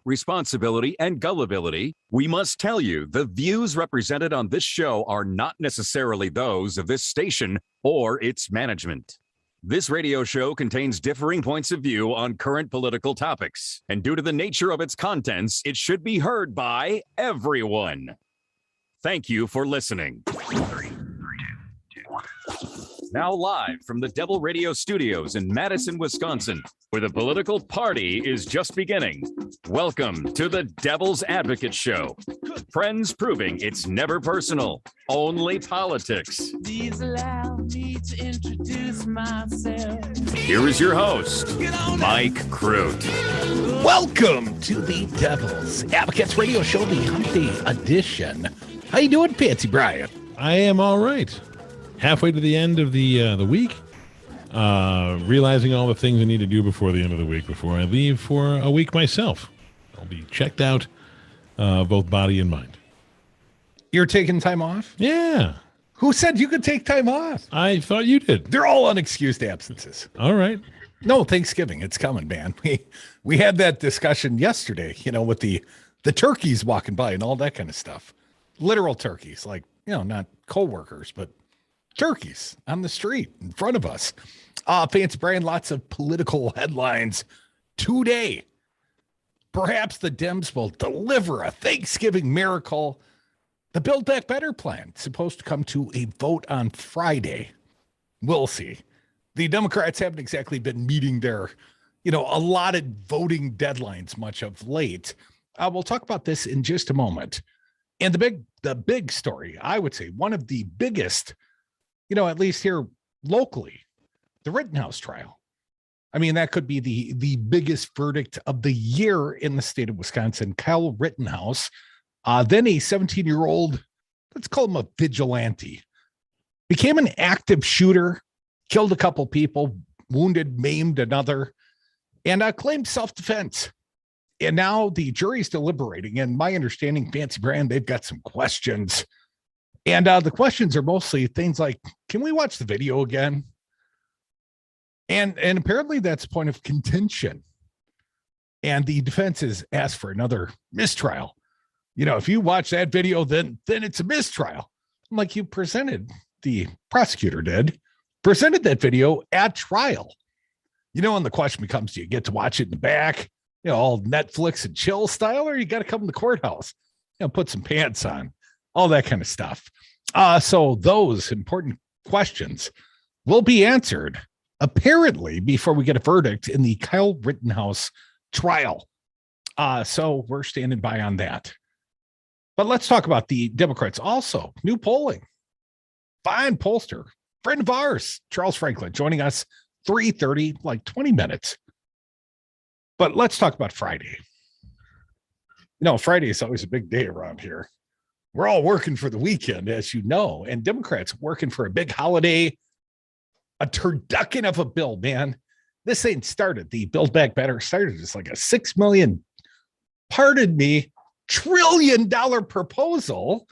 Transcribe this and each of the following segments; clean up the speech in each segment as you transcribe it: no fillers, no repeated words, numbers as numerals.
responsibility, and gullibility, we must tell you the views represented on this show are not necessarily those of this station or its management. This radio show contains differing points of view on current political topics, and due to the nature of its contents, it should be heard by everyone. Thank you for listening. Now live from the Devil Radio Studios in Madison, Wisconsin, where the political party is just beginning. Welcome to the Devil's Advocate Show. Friends proving it's never personal, only politics. Please allow me to introduce myself. Here is your host, Mike Crute. Welcome to the Devil's Advocates Radio Show, the Humpday edition. How you doing, Fancy Brian? I am all right. Halfway to the end of the week, realizing all the things I need to do before the end of the week, before I leave for a week myself. I'll be checked out, both body and mind. You're taking time off? Yeah. Who said you could take time off? I thought you did. They're all unexcused absences. All right. No, Thanksgiving. It's coming, man. We had that discussion yesterday, with the turkeys walking by and all that kind of stuff. Literal turkeys, like, not coworkers, but turkeys on the street in front of us. Fancy Brian, lots of political headlines today. Perhaps the Dems will deliver a Thanksgiving miracle. The Build Back Better plan supposed to come to a vote on Friday. We'll see. The Democrats haven't exactly been meeting their, allotted voting deadlines much of late. We'll talk about this in just a moment. And the big story, I would say, one of the biggest, at least here locally, the Rittenhouse trial. I mean, that could be the biggest verdict of the year in the state of Wisconsin. Kyle Rittenhouse, then a 17-year-old, let's call him a vigilante, became an active shooter, killed a couple people, wounded, maimed another, and claimed self-defense. And now the jury's deliberating. And my understanding, Fancy Brand, they've got some questions. And the questions are mostly things like, can we watch the video again? And apparently that's a point of contention. And the defense has asked for another mistrial. If you watch that video, then it's a mistrial. I'm like, you presented, the prosecutor presented that video at trial. And the question becomes, do you get to watch it in the back, all Netflix and chill style, or you got to come to the courthouse, put some pants on, all that kind of stuff. So those important questions will be answered apparently before we get a verdict in the Kyle Rittenhouse trial. So we're standing by on that. But let's talk about the Democrats. Also, new polling. Fine pollster, friend of ours, Charles Franklin, joining us 3:30, like 20 minutes. But let's talk about Friday. Friday is always a big day around here. We're all working for the weekend, as you know, and Democrats working for a big holiday, a turducken of a bill, man. This ain't started. The Build Back Better started as like a $6 million, $1 trillion proposal,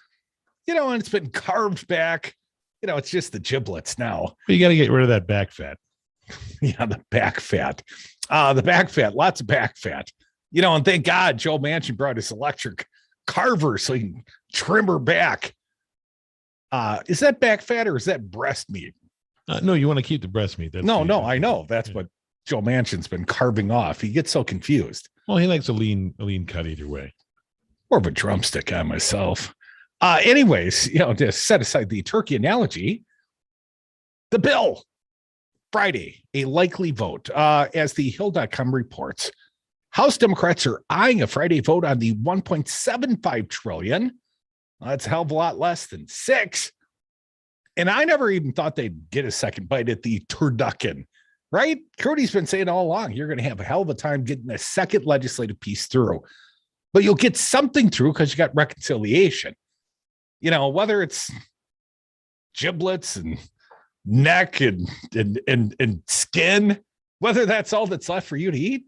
and it's been carved back. It's just the giblets now. You got to get rid of that back fat. Yeah, the back fat. Lots of back fat. And thank God Joe Manchin brought his electric carver so he can trim her back. Is that back fat or is that breast meat? No, you want to keep the breast meat. I know. That's what Joe Manchin's been carving off. He gets so confused. Well, he likes a lean cut either way. More of a drumstick on myself. Anyways, to set aside the turkey analogy, the bill, Friday, a likely vote. As the Hill.com reports, House Democrats are eyeing a Friday vote on the $1.75 trillion. That's a hell of a lot less than $6. And I never even thought they'd get a second bite at the turducken, right? Cody's been saying all along, you're going to have a hell of a time getting a second legislative piece through. But you'll get something through because you got reconciliation. Whether it's giblets and neck and skin, whether that's all that's left for you to eat,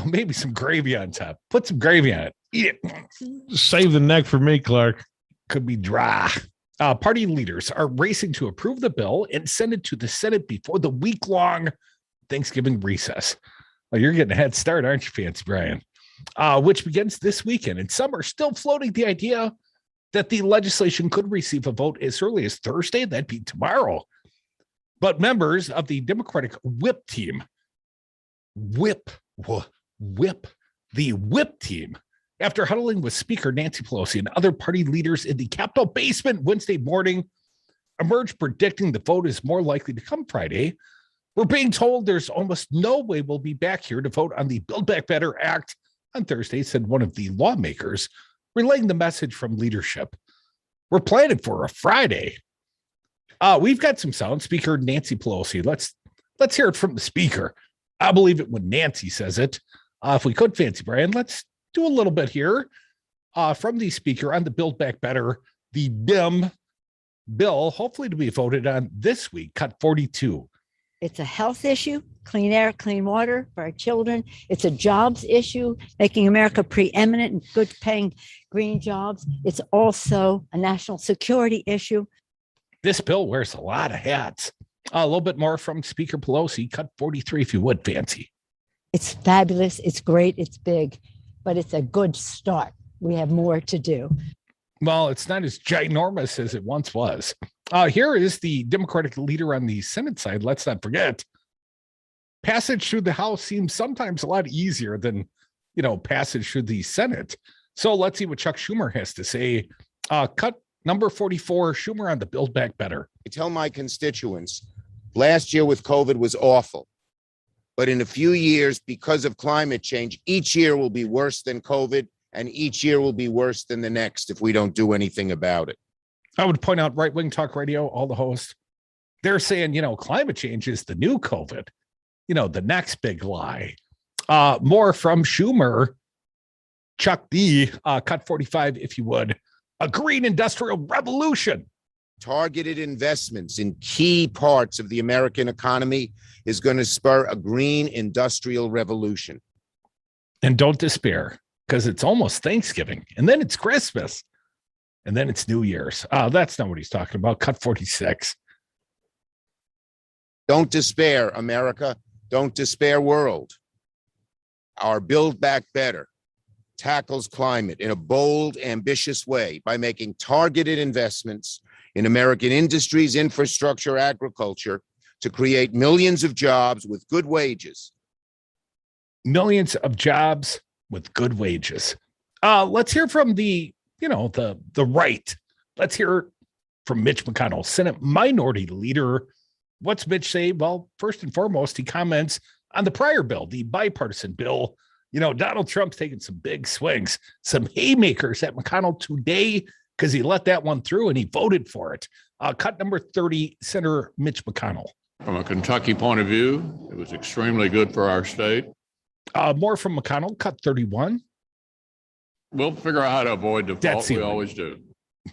maybe some gravy on top. Put some gravy on it. Eat it. Save the neck for me, Clark. Could be dry. Party leaders are racing to approve the bill and send it to the Senate before the week-long Thanksgiving recess. Well, you're getting a head start, aren't you, Fancy Brian? which begins this weekend. And some are still floating the idea that the legislation could receive a vote as early as Thursday. That'd be tomorrow. But members of the Democratic whip team, after huddling with Speaker Nancy Pelosi and other party leaders in the Capitol basement Wednesday morning, emerged predicting the vote is more likely to come Friday. We're being told there's almost no way we'll be back here to vote on the Build Back Better Act on Thursday, said one of the lawmakers, relaying the message from leadership. We're planning for a Friday. We've got some sound. Speaker Nancy Pelosi. Let's hear it from the speaker. I believe it when Nancy says it. If we could, Fancy Brian, let's do a little bit here from the speaker on the Build Back Better, the Dem bill, hopefully to be voted on this week, cut 42. It's a health issue, clean air, clean water for our children. It's a jobs issue, making America preeminent in good paying green jobs. It's also a national security issue. This bill wears a lot of hats. A little bit more from Speaker Pelosi, cut 43, if you would, Fancy. It's fabulous. It's great. It's big, but it's a good start. We have more to do. Well, it's not as ginormous as it once was. Here is the Democratic leader on the Senate side. Let's not forget, passage through the House seems sometimes a lot easier than, passage through the Senate. So let's see what Chuck Schumer has to say. Cut number 44, Schumer on the Build Back Better. I tell my constituents, last year with COVID was awful. But in a few years, because of climate change, each year will be worse than COVID, and each year will be worse than the next if we don't do anything about it. I would point out Right Wing Talk Radio, all the hosts, they're saying, climate change is the new COVID, the next big lie. More from Schumer, Chuck D, cut 45, if you would, a green industrial revolution. Targeted investments in key parts of the American economy is going to spur a green industrial revolution. And don't despair, because it's almost Thanksgiving, and then it's Christmas, and then it's New Year's. That's not what he's talking about. Cut 46. Don't despair, America. Don't despair, world. Our Build Back Better tackles climate in a bold, ambitious way by making targeted investments in American industries, infrastructure, agriculture to create millions of jobs with good wages. Millions of jobs with good wages. Let's hear from the right. Let's hear from Mitch McConnell, Senate Minority Leader. What's Mitch say? Well, first and foremost, he comments on the prior bill, the bipartisan bill. Donald Trump's taking some big swings, some haymakers at McConnell today because he let that one through and he voted for it. Cut number 30, Senator Mitch McConnell. From a Kentucky point of view, it was extremely good for our state. More from McConnell, cut 31. We'll figure out how to avoid default. We always do.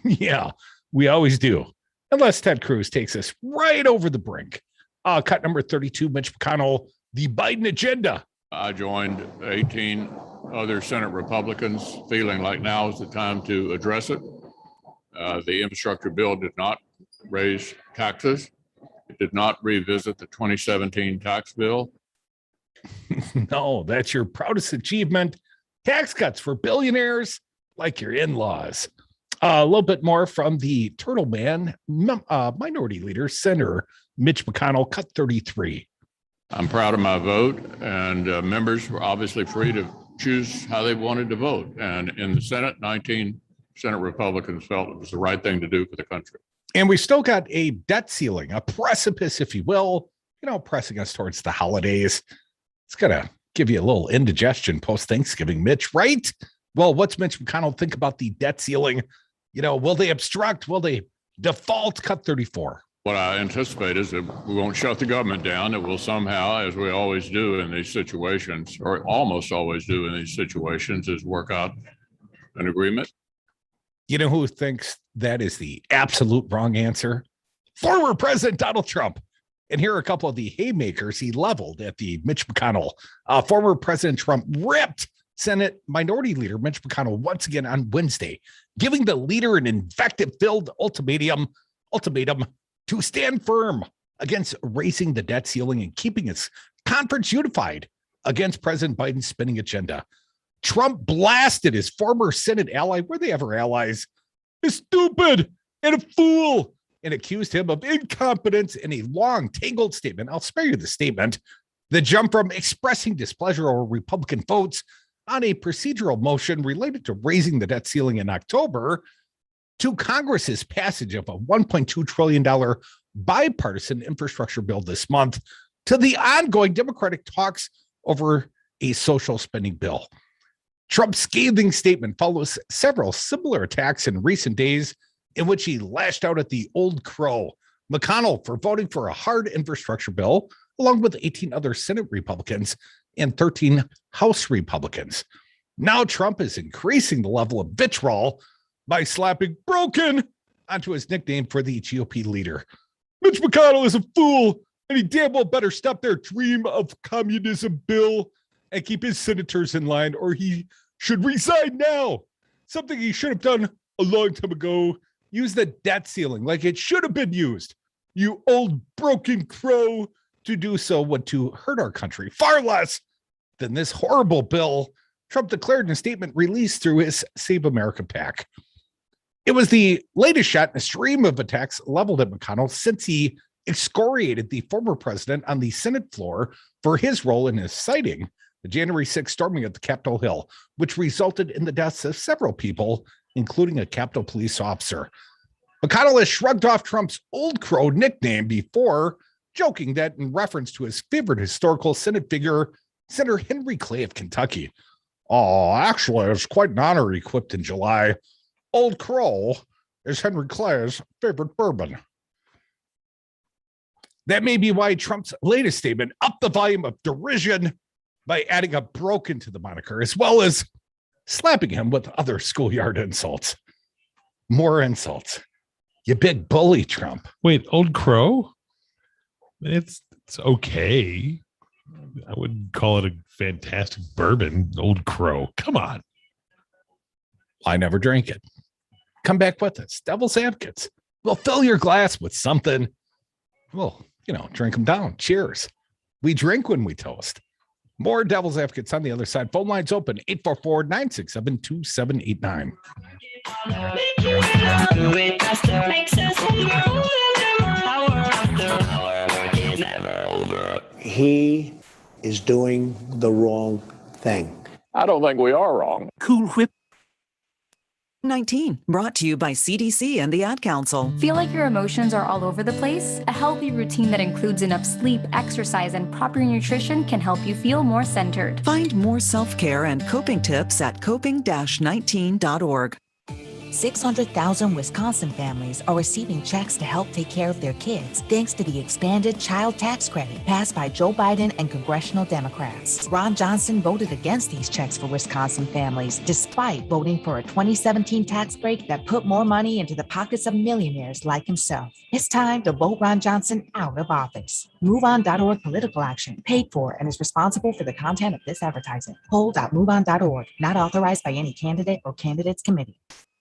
Yeah, we always do. Unless Ted Cruz takes us right over the brink. Cut number 32, Mitch McConnell, the Biden agenda. I joined 18 other Senate Republicans feeling like now is the time to address it. The infrastructure bill did not raise taxes. It did not revisit the 2017 tax bill. No, that's your proudest achievement. Tax cuts for billionaires like your in-laws. A little bit more from the Turtle Man, Minority Leader, Senator Mitch McConnell, cut 33. I'm proud of my vote, and members were obviously free to choose how they wanted to vote. And in the Senate, 19 Senate Republicans felt it was the right thing to do for the country. And we still got a debt ceiling, a precipice, if you will, pressing us towards the holidays. It's going to give you a little indigestion post-Thanksgiving, Mitch, right? Well, what's Mitch McConnell think about the debt ceiling? Will they obstruct? Will they default? Cut 34. What I anticipate is that we won't shut the government down. That we'll somehow, as we always do in these situations, or almost always do in these situations, is work out an agreement. You know who thinks that is the absolute wrong answer? Former President Donald Trump. And here are a couple of the haymakers he leveled at the Mitch McConnell. Former President Trump ripped Senate Minority Leader Mitch McConnell once again on Wednesday, giving the leader an invective-filled ultimatum to stand firm against raising the debt ceiling and keeping its conference unified against President Biden's spending agenda. Trump blasted his former Senate ally, were they ever allies, is stupid and a fool, and accused him of incompetence in a long, tangled statement. I'll spare you the statement that jumped from expressing displeasure over Republican votes on a procedural motion related to raising the debt ceiling in October to Congress's passage of a $1.2 trillion bipartisan infrastructure bill this month to the ongoing Democratic talks over a social spending bill. Trump's scathing statement follows several similar attacks in recent days in which he lashed out at the old crow, McConnell, for voting for a hard infrastructure bill, along with 18 other Senate Republicans and 13 House Republicans. Now Trump is increasing the level of vitriol by slapping broken onto his nickname for the GOP leader. Mitch McConnell is a fool, and he damn well better stop their dream of communism bill and keep his senators in line, or he should resign now. Something he should have done a long time ago. Use the debt ceiling like it should have been used. You old broken crow. To do so would to hurt our country far less than this horrible bill, Trump declared in a statement released through his Save America PAC. It was the latest shot in a stream of attacks leveled at McConnell since he excoriated the former president on the Senate floor for his role in inciting the January 6th storming at the Capitol Hill, which resulted in the deaths of several people, including a Capitol Police officer. McConnell has shrugged off Trump's old crow nickname before, joking that in reference to his favorite historical Senate figure, Senator Henry Clay of Kentucky. Oh, actually, it's quite an honor he quipped in July. Old Crow is Henry Clay's favorite bourbon. That may be why Trump's latest statement upped the volume of derision by adding a broken to the moniker, as well as slapping him with other schoolyard insults. More insults. You big bully, Trump. Wait, Old Crow? It's okay. I wouldn't call it a fantastic bourbon, Old Crow. Come on. I never drank it. Come back with us. Devil's Advocates. We'll fill your glass with something. Well, drink them down. Cheers. We drink when we toast. More Devil's Advocates on the other side. Phone lines open 844-967-2789. He is doing the wrong thing. I don't think we are wrong. Cool Whip 19, brought to you by CDC and the Ad Council. Feel like your emotions are all over the place? A healthy routine that includes enough sleep, exercise, and proper nutrition can help you feel more centered. Find more self-care and coping tips at coping-19.org. 600,000 Wisconsin families are receiving checks to help take care of their kids thanks to the expanded child tax credit passed by Joe Biden and congressional Democrats. Ron Johnson voted against these checks for Wisconsin families, despite voting for a 2017 tax break that put more money into the pockets of millionaires like himself. It's time to vote Ron Johnson out of office. MoveOn.org political action, paid for and is responsible for the content of this advertising. Poll.moveon.org, not authorized by any candidate or candidates committee.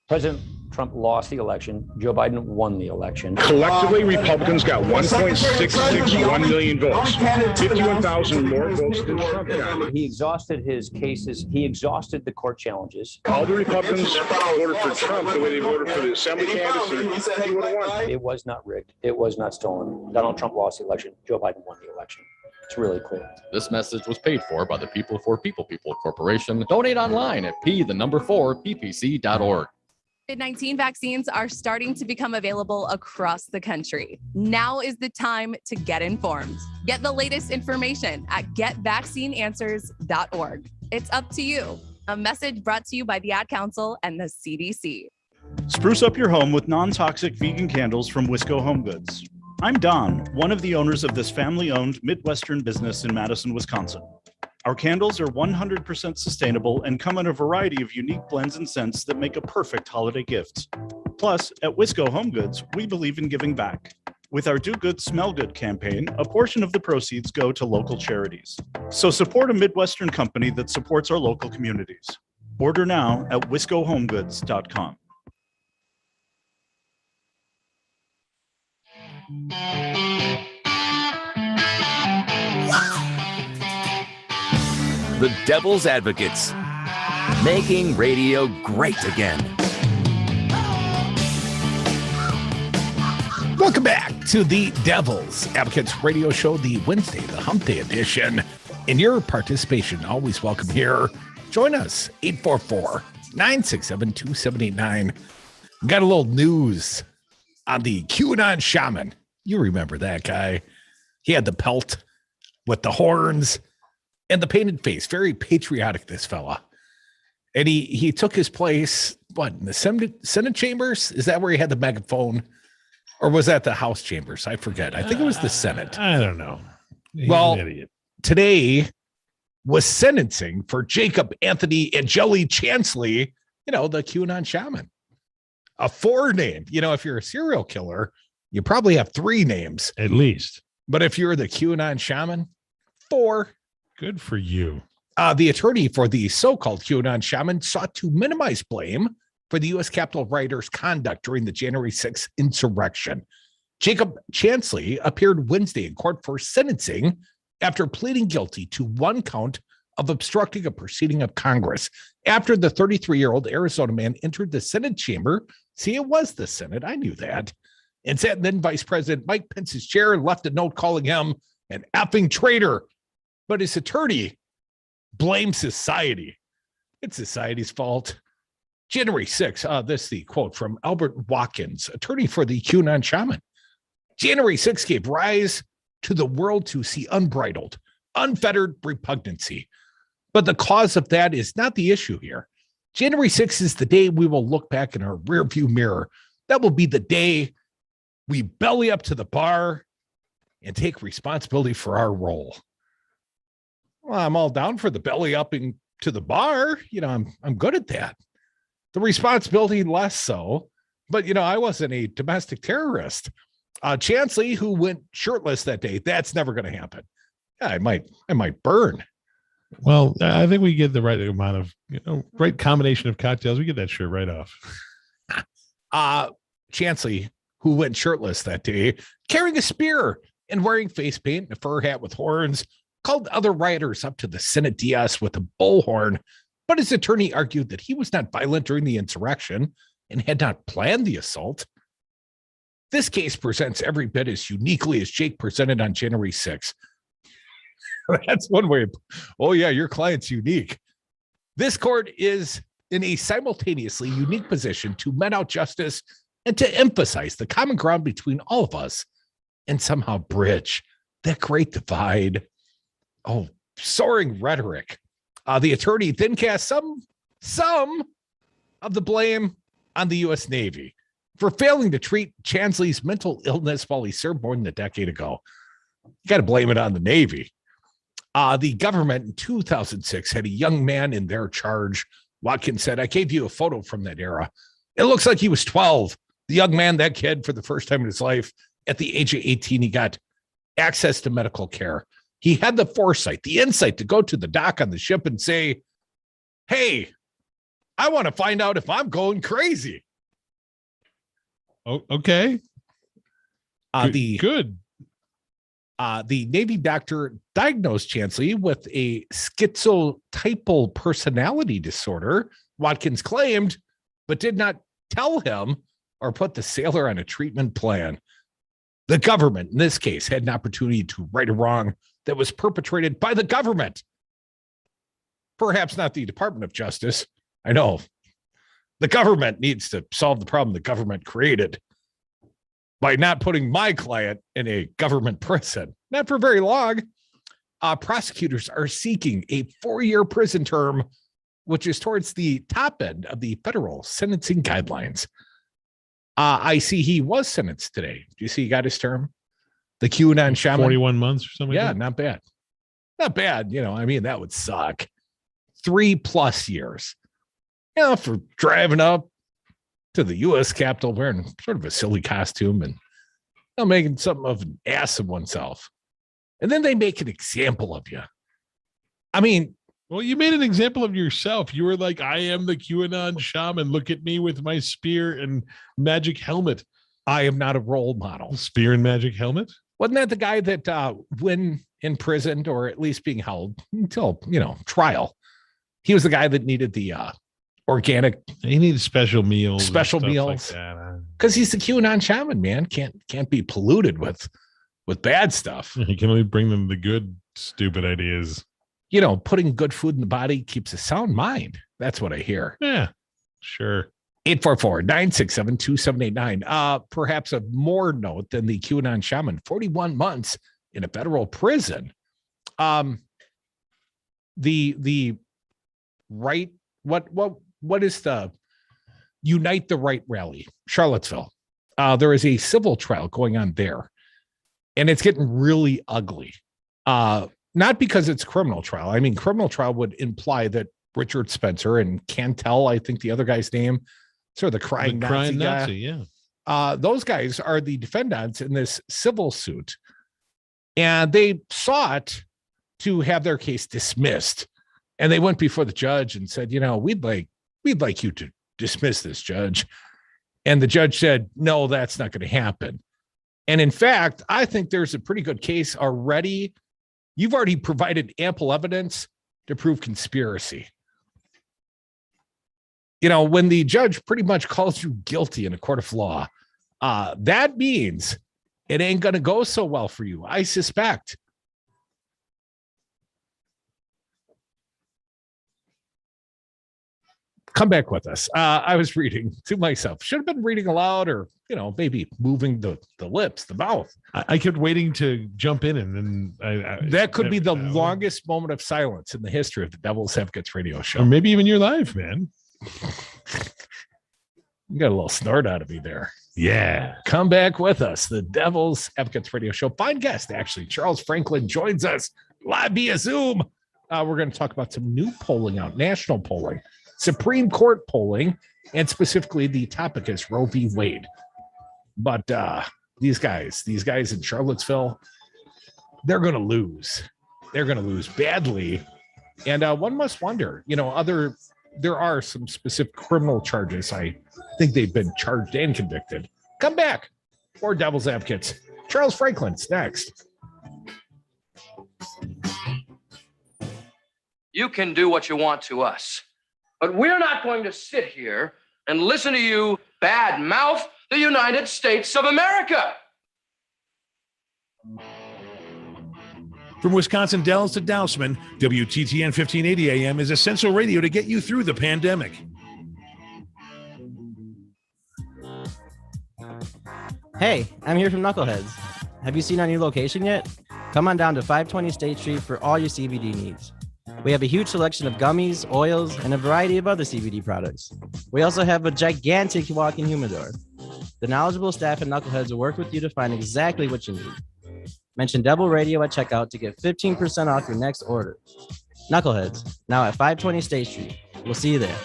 President Trump lost the election. Joe Biden won the election. Collectively, Republicans got 1.661 million votes, 51,000 more votes than Trump got. He exhausted his cases. He exhausted the court challenges. All the Republicans voted for Trump the way they voted for the assembly candidates. He would have won. It was not rigged. It was not stolen. Donald Trump lost the election. Joe Biden won the election. It's really clear. This message was paid for by the People for People Corporation. Donate online at p4ppc.org. COVID-19 vaccines are starting to become available across the country. Now is the time to get informed. Get the latest information at getvaccineanswers.org. It's up to you. A message brought to you by the Ad Council and the CDC. Spruce up your home with non-toxic vegan candles from Wisco Home Goods. I'm Don, one of the owners of this family-owned Midwestern business in Madison, Wisconsin. Our candles are 100% sustainable and come in a variety of unique blends and scents that make a perfect holiday gift. Plus, at Wisco Home Goods, we believe in giving back. With our Do Good, Smell Good campaign, a portion of the proceeds go to local charities. So support a Midwestern company that supports our local communities. Order now at wiscohomegoods.com. The Devil's Advocates. making radio great again. Welcome back to the Devil's Advocates Radio Show, the Wednesday, the Humpday edition. And your participation, always welcome here. Join us, 844-967-2789. Got a little news on the QAnon shaman. You remember that guy. He had the pelt with the horns and the painted face. Very patriotic, this fella. And he took his place, what, in the Senate chambers? Is that where he had the megaphone? Or was that the House chambers? I forget. I think it was the Senate. I don't know. He's well, an idiot. Today was sentencing for Jacob Anthony Angeli Chansley, the QAnon shaman. A 4 name. If you're a serial killer, you probably have 3 names. At least. But if you're the QAnon shaman, 4. Good for you. The attorney for the so-called QAnon shaman sought to minimize blame for the U.S. Capitol rioters' conduct during the January 6th insurrection. Jacob Chansley appeared Wednesday in court for sentencing after pleading guilty to 1 count of obstructing a proceeding of Congress. After the 33-year-old Arizona man entered the Senate chamber, see, it was the Senate, I knew that, and sat in then Vice President Mike Pence's chair and left a note calling him an effing traitor. But his attorney blames society. It's society's fault. January 6th, this is the quote from Albert Watkins, attorney for the QAnon shaman. January 6th gave rise to the world to see unbridled, unfettered repugnancy. But the cause of that is not the issue here. January 6th is the day we will look back in our rearview mirror. That will be the day we belly up to the bar and take responsibility for our role. Well, I'm all down for the belly upping to the bar. I'm good at that. The responsibility less so, but I wasn't a domestic terrorist. Chansley, who went shirtless that day, that's never going to happen. Yeah, I might burn. Well, I think we get the right amount of, right combination of cocktails. We get that shirt right off. Chansley, who went shirtless that day, carrying a spear and wearing face paint and a fur hat with horns, called other rioters up to the Senate dais with a bullhorn. But his attorney argued that he was not violent during the insurrection and had not planned the assault. This case presents every bit as uniquely as Jake presented on January 6th. That's one way. Oh, yeah, your client's unique. This court is in a simultaneously unique position to mete out justice and to emphasize the common ground between all of us and somehow bridge that great divide. Oh, soaring rhetoric. The attorney then cast some of the blame on the U.S. Navy for failing to treat Chansley's mental illness while he served more than a decade ago. You got to blame it on the Navy. The government in 2006 had a young man in their charge. Watkins said, I gave you a photo from that era. It looks like he was 12. The young man, that kid, for the first time in his life, at the age of 18, he got access to medical care. He had the foresight, the insight to go to the dock on the ship and say, hey, I want to find out if I'm going crazy. Oh, okay. Good. The Navy doctor diagnosed Chansley with a schizotypal personality disorder, Watkins claimed, but did not tell him or put the sailor on a treatment plan. The government, in this case, had an opportunity to right a wrong that was perpetrated by the government. Perhaps not the Department of Justice. I know. The government needs to solve the problem the government created by not putting my client in a government prison. Not for very long. Prosecutors are seeking a 4-year prison term, which is towards the top end of the federal sentencing guidelines. I see he was sentenced today. Do you see he got his term? The QAnon shaman. 41 months or something. Yeah, like that? not bad. Not bad. That would suck. 3+ years. For driving up to the U.S. Capitol wearing sort of a silly costume and making something of an ass of oneself. And then they make an example of you. Well, you made an example of yourself. You were like, I am the QAnon shaman. Look at me with my spear and magic helmet. I am not a role model. Spear and magic helmet? Wasn't that the guy that when imprisoned or at least being held until, trial, he was the guy that needed the organic. He needs special meals. Special meals. Because he's the QAnon shaman, man. Can't be polluted with bad stuff. He can only bring them the good, stupid ideas. Putting good food in the body keeps a sound mind. That's what I hear. Yeah, sure. 844-967-2789. Perhaps of more note than the QAnon shaman, 41 months in a federal prison. The right, what is the Unite the Right rally? Charlottesville. There is a civil trial going on there, and it's getting really ugly. Not because it's criminal trial. I mean, criminal trial would imply that Richard Spencer and Cantel, I think the other guy's name, sort of the crying Nazi guy. Yeah. Those guys are the defendants in this civil suit, and they sought to have their case dismissed. And they went before the judge and said, we'd like you to dismiss this, judge. And the judge said, no, that's not going to happen. And in fact, I think there's a pretty good case already. You've already provided ample evidence to prove conspiracy. When the judge pretty much calls you guilty in a court of law, that means it ain't going to go so well for you, I suspect. Come back with us. I was reading to myself. Should have been reading aloud, or maybe moving the lips, the mouth. I kept waiting to jump in, and then that could be the longest moment of silence in the history of the Devil's Advocates radio show, or maybe even your life, man. You got a little snort out of me there. Yeah. Come back with us. The Devil's Advocates radio show. Fine guest, actually. Charles Franklin joins us live via Zoom. We're going to talk about some new polling out, national polling, Supreme Court polling, and specifically the topic is Roe v. Wade. But these guys in Charlottesville, they're going to lose. They're going to lose badly. And one must wonder, there are some specific criminal charges. I think they've been charged and convicted. Come back for Devil's Advocates. Charles Franklin's next. You can do what you want to us, but we're not going to sit here and listen to you bad mouth the United States of America. From Wisconsin Dells to Dousman, WTTN 1580 AM is essential radio to get you through the pandemic. Hey, I'm here from Knuckleheads. Have you seen our new location yet? Come on down to 520 State Street for all your CBD needs. We have a huge selection of gummies, oils, and a variety of other CBD products. We also have a gigantic walk-in humidor. The knowledgeable staff at Knuckleheads will work with you to find exactly what you need. Mention Devil Radio at checkout to get 15% off your next order. Knuckleheads, now at 520 State Street. We'll see you there.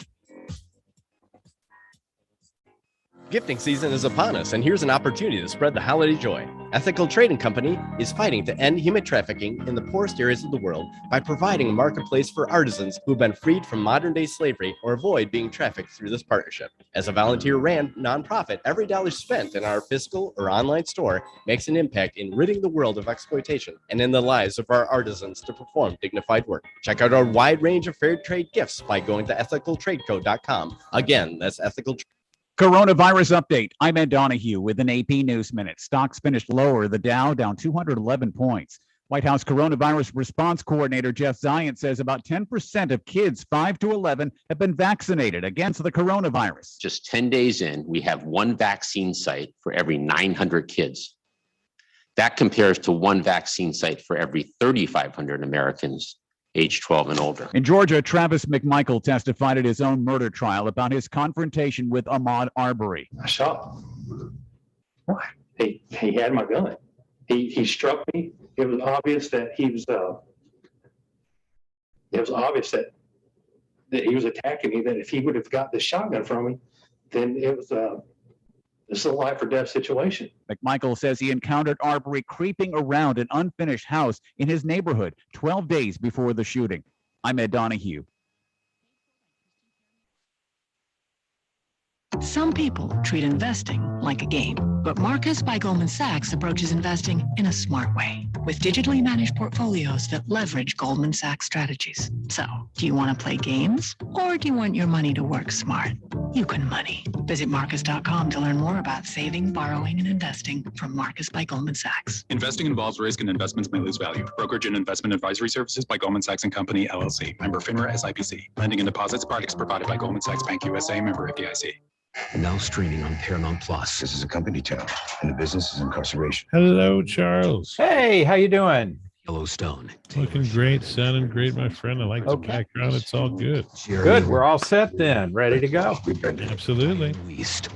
Gifting season is upon us, and here's an opportunity to spread the holiday joy. Ethical Trading Company is fighting to end human trafficking in the poorest areas of the world by providing a marketplace for artisans who've been freed from modern-day slavery or avoid being trafficked through this partnership. As a volunteer-ran nonprofit, every dollar spent in our physical or online store makes an impact in ridding the world of exploitation and in the lives of our artisans to perform dignified work. Check out our wide range of fair trade gifts by going to ethicaltradeco.com. Again, that's ethical. Coronavirus update. I'm Ed Donahue with an AP News Minute. Stocks finished lower. The Dow down 211 points. White House Coronavirus Response Coordinator Jeff Zients says about 10% of kids 5 to 11 have been vaccinated against the coronavirus. Just 10 days in, we have one vaccine site for every 900 kids. That compares to one vaccine site for every 3,500 Americans age 12 and older. In Georgia, Travis McMichael testified at his own murder trial about his confrontation with Ahmaud Arbery. I shot him. Why? He had my gun. He struck me. It was obvious that he was. It was obvious that he was attacking me. That if he would have got the shotgun from me, then it was this is a life or death situation. McMichael says he encountered Arbery creeping around an unfinished house in his neighborhood 12 days before the shooting. I'm Ed Donahue. Some people treat investing like a game, but Marcus by Goldman Sachs approaches investing in a smart way with digitally managed portfolios that leverage Goldman Sachs strategies. So, do you want to play games or do you want your money to work smart? You can money. Visit Marcus.com to learn more about saving, borrowing, and investing from Marcus by Goldman Sachs. Investing involves risk and investments may lose value. Brokerage and investment advisory services by Goldman Sachs and Company, LLC. Member FINRA SIPC. Lending and deposits products provided by Goldman Sachs Bank USA, member FDIC. Now streaming on Paramount Plus. This is a company town, and the business is incarceration. Hello, Charles. Hey, how you doing? Yellowstone. Looking great, sounding great, my friend. I like the background. It's all good. Good. We're all set then. Ready to go. Absolutely.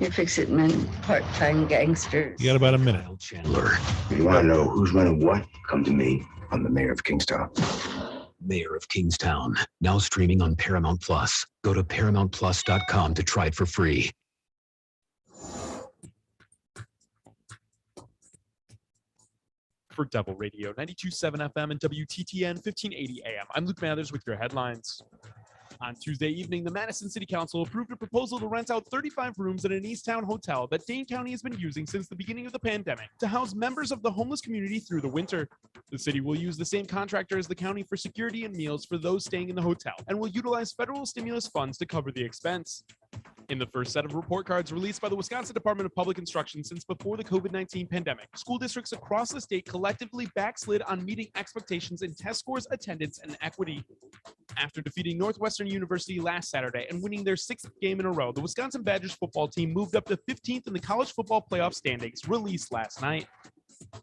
You're fixing men, part-time gangsters. You got about a minute. Chandler. If you want to know who's running what, come to me. I'm the mayor of Kingstown. Mayor of Kingstown. Now streaming on Paramount Plus. Go to ParamountPlus.com to try it for free. For Double Radio, 92.7 FM and WTTN 1580 AM. I'm Luke Mathers with your headlines. On Tuesday evening, the Madison City Council approved a proposal to rent out 35 rooms at an Easttown hotel that Dane County has been using since the beginning of the pandemic to house members of the homeless community through the winter. The city will use the same contractor as the county for security and meals for those staying in the hotel and will utilize federal stimulus funds to cover the expense. In the first set of report cards released by the Wisconsin Department of Public Instruction since before the COVID-19 pandemic, school districts across the state collectively backslid on meeting expectations in test scores, attendance, and equity. After defeating Northwestern University last Saturday and winning their 6th game in a row, the Wisconsin Badgers football team moved up to 15th in the college football playoff standings released last night.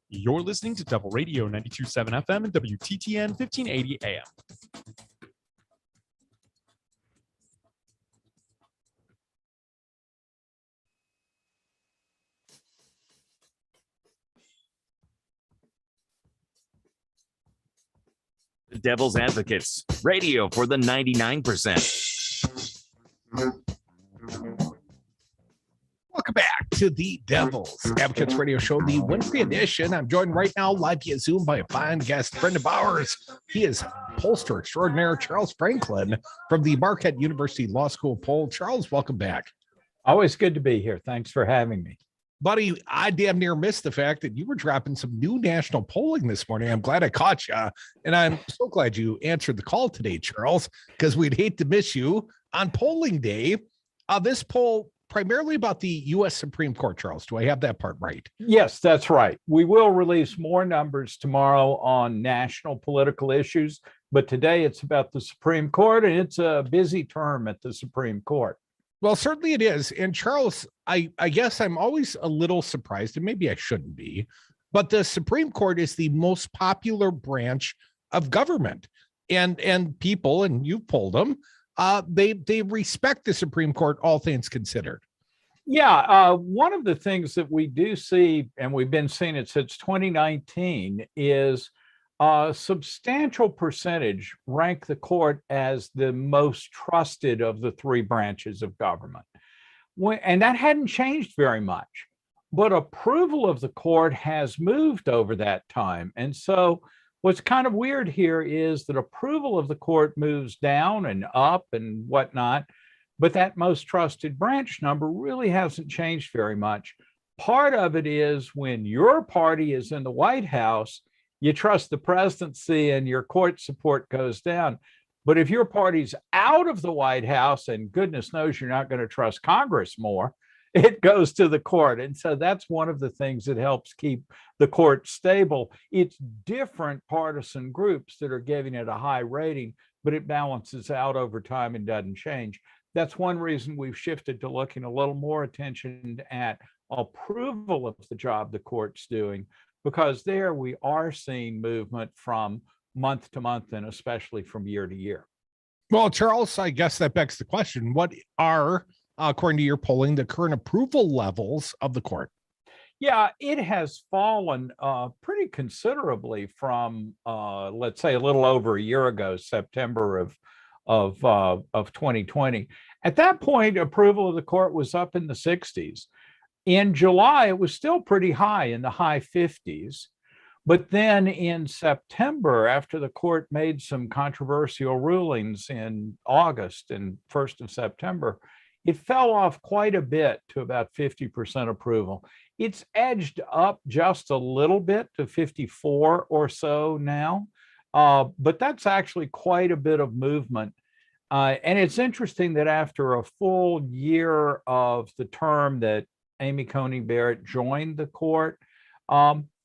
You're listening to Double Radio 92.7 FM and WTTN 1580 AM. The Devil's Advocates, radio for the 99%. Welcome back to the Devil's Advocates Radio Show, the Wednesday edition. I'm joined right now live via Zoom by a fine guest friend of ours. He is pollster extraordinaire Charles Franklin from the Marquette University Law School poll. Charles, welcome back. Always good to be here. Thanks for having me. Buddy, I damn near missed the fact that you were dropping some new national polling this morning. I'm glad I caught you. And I'm so glad you answered the call today, Charles, because we'd hate to miss you on polling day. This poll primarily about the U.S. Supreme Court, Charles. Do I have that part right? Yes, that's right. We will release more numbers tomorrow on national political issues, but today it's about the Supreme Court, and it's a busy term at the Supreme Court. Well, certainly it is. And Charles, I guess I'm always a little surprised, and maybe I shouldn't be, but the Supreme Court is the most popular branch of government. And people, and you've polled them, they respect the Supreme Court, all things considered. Yeah, one of the things that we do see, and we've been seeing it since 2019, is a substantial percentage rank the court as the most trusted of the three branches of government. And that hadn't changed very much, but approval of the court has moved over that time. And so what's kind of weird here is that approval of the court moves down and up and whatnot, but that most trusted branch number really hasn't changed very much. Part of it is when your party is in the White House, you trust the presidency and your court support goes down. But if your party's out of the White House, and goodness knows you're not going to trust Congress more, it goes to the court. And so that's one of the things that helps keep the court stable. It's different partisan groups that are giving it a high rating, but it balances out over time and doesn't change. That's one reason we've shifted to looking a little more attention at approval of the job the court's doing, because there we are seeing movement from month to month and especially from year to year. Well, Charles, I guess that begs the question, what are, according to your polling, the current approval levels of the court? Yeah, it has fallen pretty considerably from, let's say, a little over a year ago, September of 2020. At that point, approval of the court was up in the 60s. In July, it was still pretty high in the high 50s. But then in September, after the court made some controversial rulings in August and 1st of September, it fell off quite a bit to about 50% approval. It's edged up just a little bit to 54 or so now, but that's actually quite a bit of movement. And it's interesting that after a full year of the term that Amy Coney Barrett joined the court,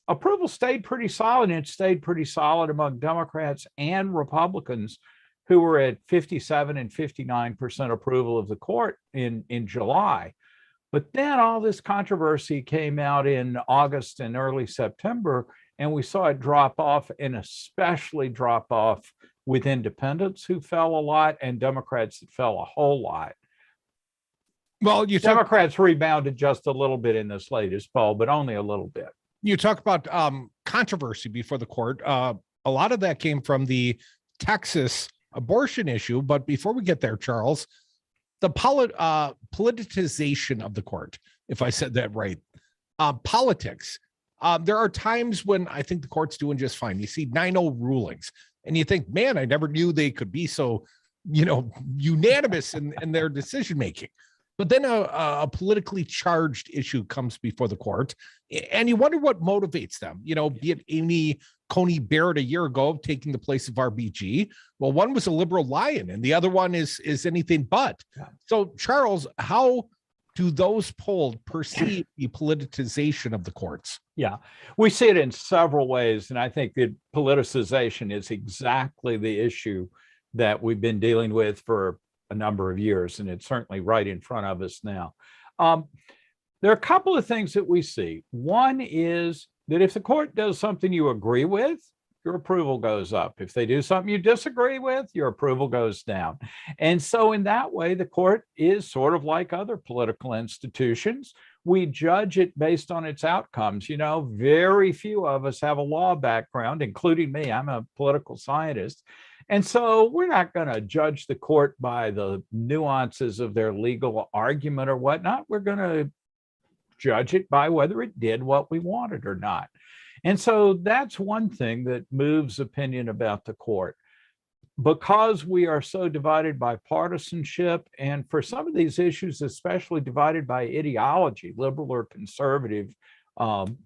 approval stayed pretty solid, and it stayed pretty solid among Democrats and Republicans, who were at 57 and 59% approval of the court in July. But then all this controversy came out in August and early September, and we saw it drop off, and especially drop off with independents who fell a lot and Democrats that fell a whole lot. Well, Democrats rebounded just a little bit in this latest poll, but only a little bit. You talk about controversy before the court. A lot of that came from the Texas abortion issue. But before we get there, Charles, the politicization of the court, if I said that right, politics. There are times when I think the court's doing just fine. You see 9-0 rulings and you think, man, I never knew they could be so, unanimous in their decision making. But then a politically charged issue comes before the court, and you wonder what motivates them. Be it Amy Coney Barrett a year ago taking the place of RBG. Well, one was a liberal lion, and the other one is anything but. Yeah. So, Charles, how do those polled perceive the politicization of the courts? Yeah, we see it in several ways, and I think that politicization is exactly the issue that we've been dealing with for a number of years, and it's certainly right in front of us now. There are a couple of things that we see. One is that if the court does something you agree with, your approval goes up. If they do something you disagree with, your approval goes down. And so in that way, the court is sort of like other political institutions. We judge it based on its outcomes. Very few of us have a law background, including me. I'm a political scientist. And so we're not going to judge the court by the nuances of their legal argument or whatnot. We're going to judge it by whether it did what we wanted or not. And so that's one thing that moves opinion about the court. Because we are so divided by partisanship, and for some of these issues, especially divided by ideology, liberal or conservative,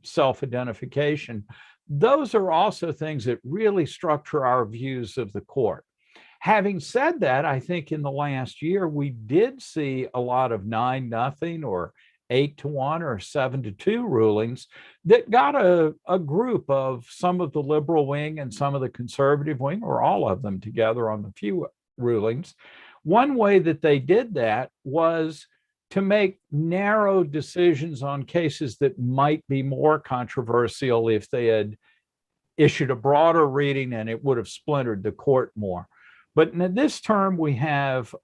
self-identification, those are also things that really structure our views of the court. Having said that, I think in the last year, we did see a lot of 9-0 or 8-1 or 7-2 rulings that got a group of some of the liberal wing and some of the conservative wing, or all of them together on the few rulings. One way that they did that was to make narrow decisions on cases that might be more controversial if they had issued a broader reading, and it would have splintered the court more. But in this term, we have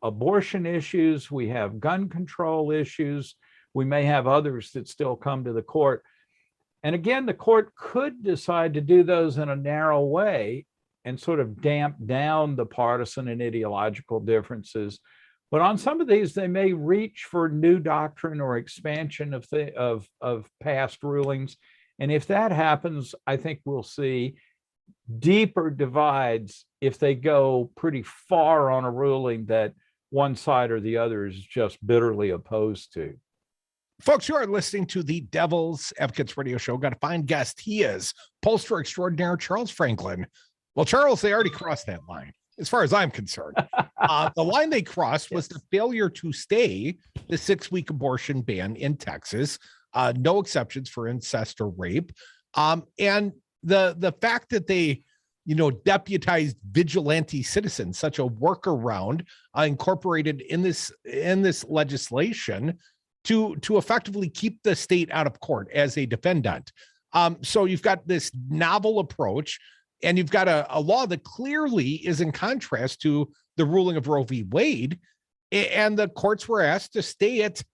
abortion issues, we have gun control issues, we may have others that still come to the court. And again, the court could decide to do those in a narrow way and sort of damp down the partisan and ideological differences. But on some of these, they may reach for new doctrine or expansion of past rulings. And if that happens, I think we'll see deeper divides if they go pretty far on a ruling that one side or the other is just bitterly opposed to. Folks, you are listening to the Devil's Advocates Radio Show. Got a fine guest. He is pollster extraordinaire Charles Franklin. Well, Charles, they already crossed that line, as far as I'm concerned. The line they crossed was the failure to stay the 6-week abortion ban in Texas. No exceptions for incest or rape. And the fact that they deputized vigilante citizens, such a workaround incorporated in this legislation to effectively keep the state out of court as a defendant. So you've got this novel approach, and you've got a law that clearly is in contrast to the ruling of Roe v. Wade, and the courts were asked to stay it,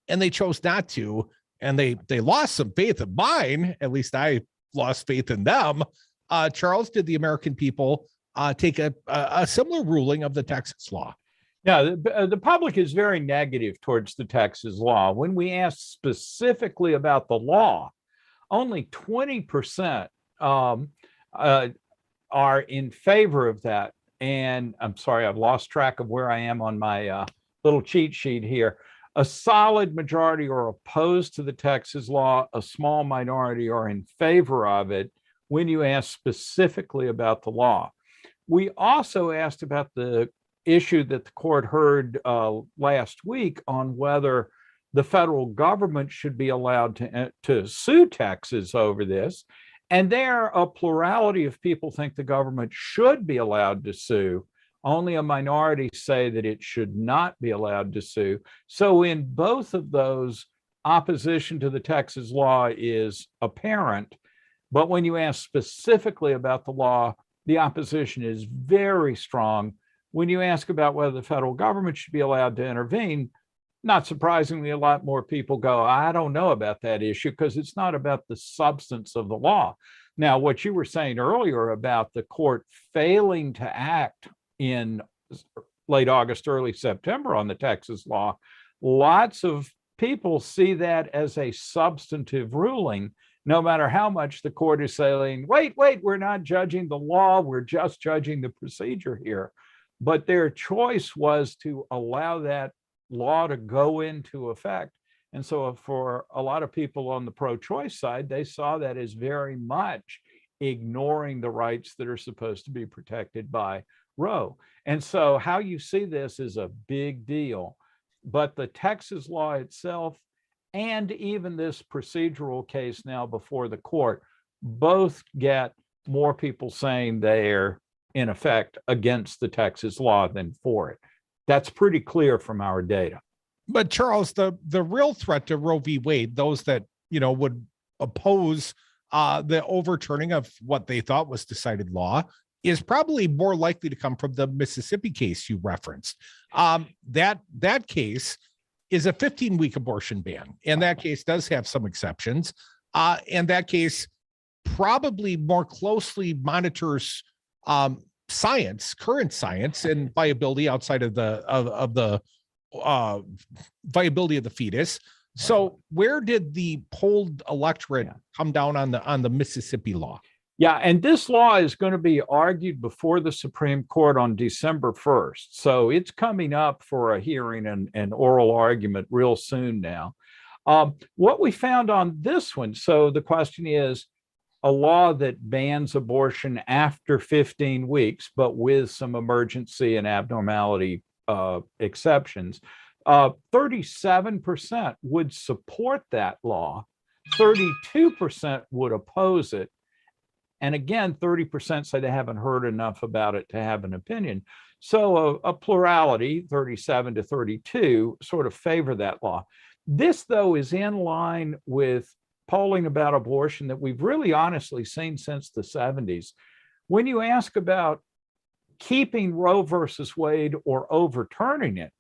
and they chose not to, and they lost some faith in mine. At least I lost faith in them. Charles, did the American people take a similar ruling of the Texas law? Yeah, the public is very negative towards the Texas law. When we ask specifically about the law, only 20% are in favor of that. And I'm sorry, I've lost track of where I am on my little cheat sheet here. A solid majority are opposed to the Texas law. A small minority are in favor of it when you ask specifically about the law. We also asked about the issue that the court heard last week on whether the federal government should be allowed to sue Texas over this. And there, a plurality of people think the government should be allowed to sue. Only a minority say that it should not be allowed to sue. So in both of those, opposition to the Texas law is apparent. But when you ask specifically about the law, the opposition is very strong. When you ask about whether the federal government should be allowed to intervene, not surprisingly, a lot more people go, I don't know about that issue, because it's not about the substance of the law. Now, what you were saying earlier about the court failing to act in late August, early September on the Texas law, lots of people see that as a substantive ruling, no matter how much the court is saying, wait, we're not judging the law, we're just judging the procedure here. But their choice was to allow that law to go into effect. And so for a lot of people on the pro-choice side, they saw that as very much ignoring the rights that are supposed to be protected by Roe. And so how you see this is a big deal. But the Texas law itself and even this procedural case now before the court both get more people saying they're in effect against the Texas law than for it. That's pretty clear from our data. But Charles, the real threat to Roe v. Wade, those that, would oppose the overturning of what they thought was decided law, is probably more likely to come from the Mississippi case you referenced. That case is a 15-week abortion ban, and that case does have some exceptions. And that case probably more closely monitors current science and viability outside of the viability of the fetus. So where did the polled electorate come down on the Mississippi law? Yeah, and this law is going to be argued before the Supreme Court on December 1st. So it's coming up for a hearing and oral argument real soon now. What we found on this one, so the question is, a law that bans abortion after 15 weeks, but with some emergency and abnormality exceptions. 37% would support that law, 32% would oppose it. And again, 30% say they haven't heard enough about it to have an opinion. So a plurality, 37 to 32, sort of favor that law. This, though, is in line with polling about abortion that we've really honestly seen since the 70s. When you ask about keeping Roe versus Wade or overturning it,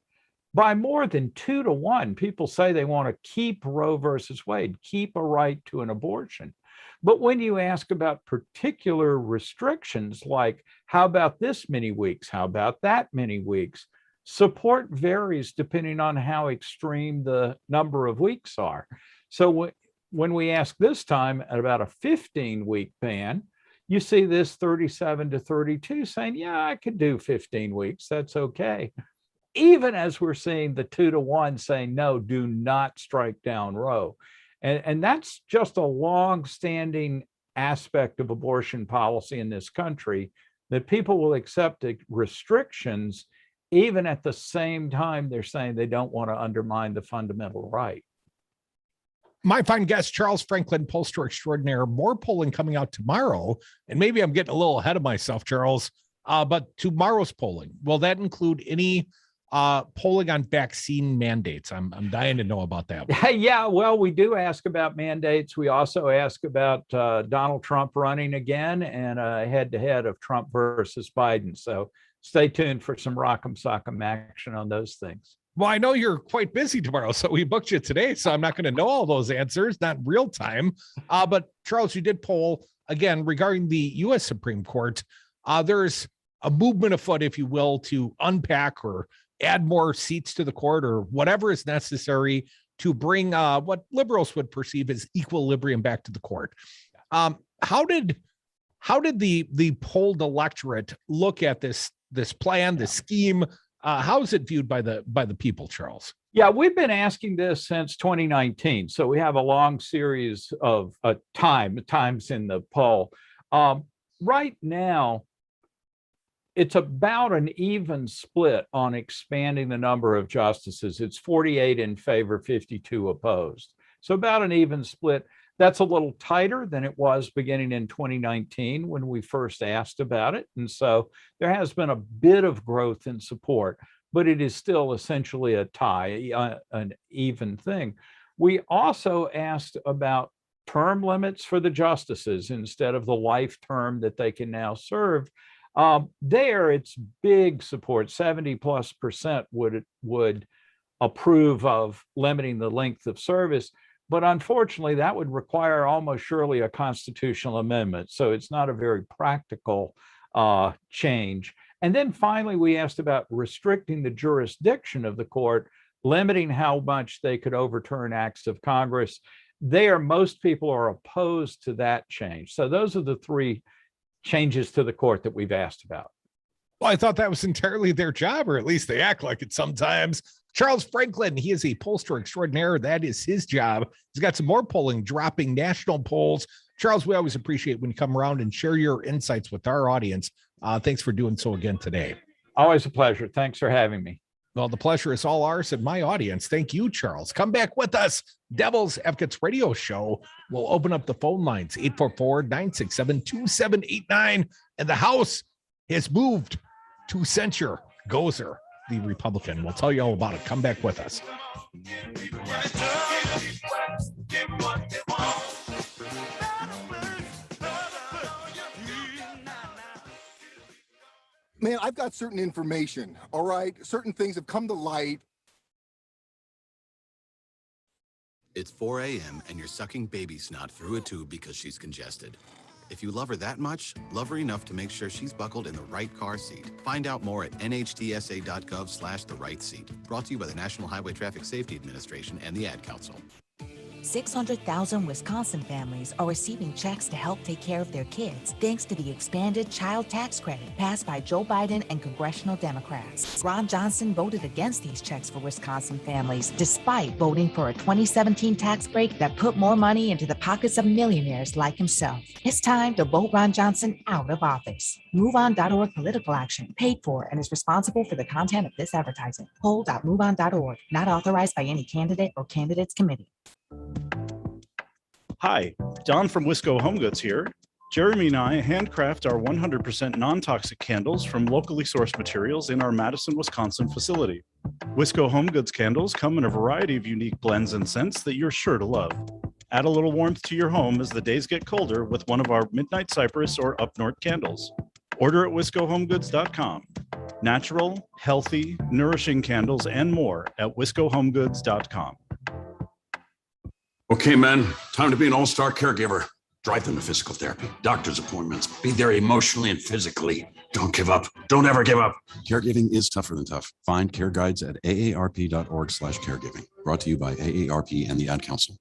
by more than 2 to 1, people say they want to keep Roe versus Wade, keep a right to an abortion. But when you ask about particular restrictions, like how about this many weeks, how about that many weeks, support varies depending on how extreme the number of weeks are. So when we ask this time about a 15-week ban, you see this 37 to 32 saying, yeah, I could do 15 weeks. That's okay. Even as we're seeing the 2 to 1 saying, no, do not strike down Roe. And that's just a long-standing aspect of abortion policy in this country, that people will accept restrictions even at the same time they're saying they don't want to undermine the fundamental right. My fine guest, Charles Franklin, pollster extraordinaire. More polling coming out tomorrow. And maybe I'm getting a little ahead of myself, Charles, but tomorrow's polling, will that include any polling on vaccine mandates? I'm dying to know about that one. Yeah, well, we do ask about mandates. We also ask about Donald Trump running again and a head-to-head of Trump versus Biden. So stay tuned for some rock'em sock'em action on those things. Well, I know you're quite busy tomorrow, so we booked you today, so I'm not going to know all those answers, not in real time. But Charles, you did poll again regarding the U.S. Supreme Court. There's a movement afoot, if you will, to unpack or add more seats to the court or whatever is necessary to bring what liberals would perceive as equilibrium back to the court. How did the polled electorate look at this plan, this scheme, How is it viewed by the people, Charles? Yeah, we've been asking this since 2019. So we have a long series of times in the poll. Right now, it's about an even split on expanding the number of justices. It's 48 in favor, 52 opposed. So about an even split. That's a little tighter than it was beginning in 2019 when we first asked about it. And so there has been a bit of growth in support, but it is still essentially a tie, an even thing. We also asked about term limits for the justices instead of the life term that they can now serve. There, it's big support. 70+% would approve of limiting the length of service. But unfortunately, that would require almost surely a constitutional amendment. So it's not a very practical change. And then finally, we asked about restricting the jurisdiction of the court, limiting how much they could overturn acts of Congress. Most people are opposed to that change. So those are the three changes to the court that we've asked about. Well, I thought that was entirely their job, or at least they act like it sometimes. Charles Franklin, he is a pollster extraordinaire. That is his job. He's got some more polling dropping national polls. Charles, we always appreciate when you come around and share your insights with our audience. Thanks for doing so again today. Always a pleasure. Thanks for having me. Well, the pleasure is all ours and my audience. Thank you, Charles. Come back with us. Devil's Advocates Radio Show will open up the phone lines, 844-967-2789. And the House has moved to censure Gozer, the Republican. We'll tell you all about it. Come back with us. Man, I've got certain information, all right? Certain things have come to light. It's 4 a.m. and you're sucking baby snot through a tube because she's congested. If you love her that much, love her enough to make sure she's buckled in the right car seat. Find out more at nhtsa.gov/the right seat. Brought to you by the National Highway Traffic Safety Administration and the Ad Council. 600,000 Wisconsin families are receiving checks to help take care of their kids thanks to the expanded child tax credit passed by Joe Biden and congressional Democrats. Ron Johnson voted against these checks for Wisconsin families, despite voting for a 2017 tax break that put more money into the pockets of millionaires like himself. It's time to vote Ron Johnson out of office. MoveOn.org political action, paid for and is responsible for the content of this advertising. Poll.moveon.org, not authorized by any candidate or candidates committee. Hi, Don from Wisco Home Goods here. Jeremy and I handcraft our 100% non-toxic candles from locally sourced materials in our Madison, Wisconsin facility. Wisco Home Goods candles come in a variety of unique blends and scents that you're sure to love. Add a little warmth to your home as the days get colder with one of our Midnight Cypress or Up North candles. Order at wiscohomegoods.com. Natural, healthy, nourishing candles and more at wiscohomegoods.com. Okay, men, time to be an all-star caregiver. Drive them to physical therapy, doctor's appointments, be there emotionally and physically. Don't give up. Don't ever give up. Caregiving is tougher than tough. Find care guides at aarp.org/caregiving. Brought to you by AARP and the Ad Council.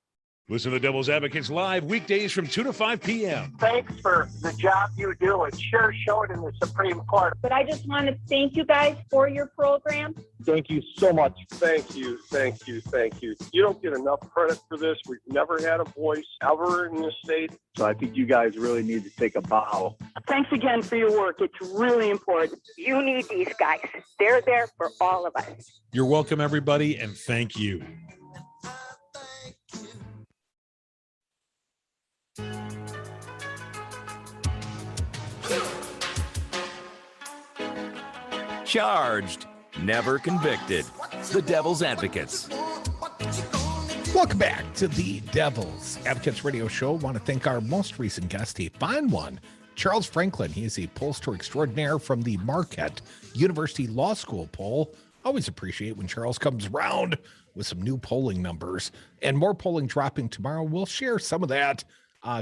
Listen to Devil's Advocates live weekdays from 2 to 5 p.m. Thanks for the job you do. It sure showed in the Supreme Court. But I just want to thank you guys for your program. Thank you so much. Thank you, thank you, thank you. You don't get enough credit for this. We've never had a voice ever in this state. So I think you guys really need to take a bow. Thanks again for your work. It's really important. You need these guys. They're there for all of us. You're welcome, everybody, and thank you. Charged, never convicted. The Devil's Advocates. Welcome back to the Devil's Advocates Radio Show. Want to thank our most recent guest, a fine one, Charles Franklin. He is a pollster extraordinaire from the Marquette University Law School poll. Always appreciate when Charles comes around with some new polling numbers and more polling dropping tomorrow. We'll share some of that.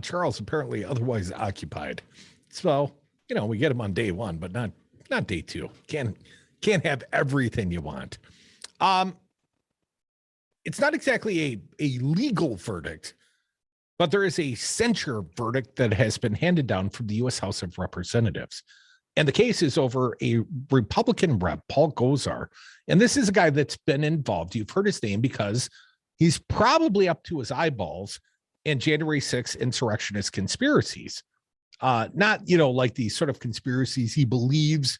Charles apparently otherwise occupied. So, we get him on day one, but not day two. Can't have everything you want. It's not exactly a legal verdict, but there is a censure verdict that has been handed down from the U.S. House of Representatives. And the case is over a Republican rep, Paul Gosar. And this is a guy that's been involved. You've heard his name because he's probably up to his eyeballs in January 6th insurrectionist conspiracies. Not, like these sort of conspiracies he believes,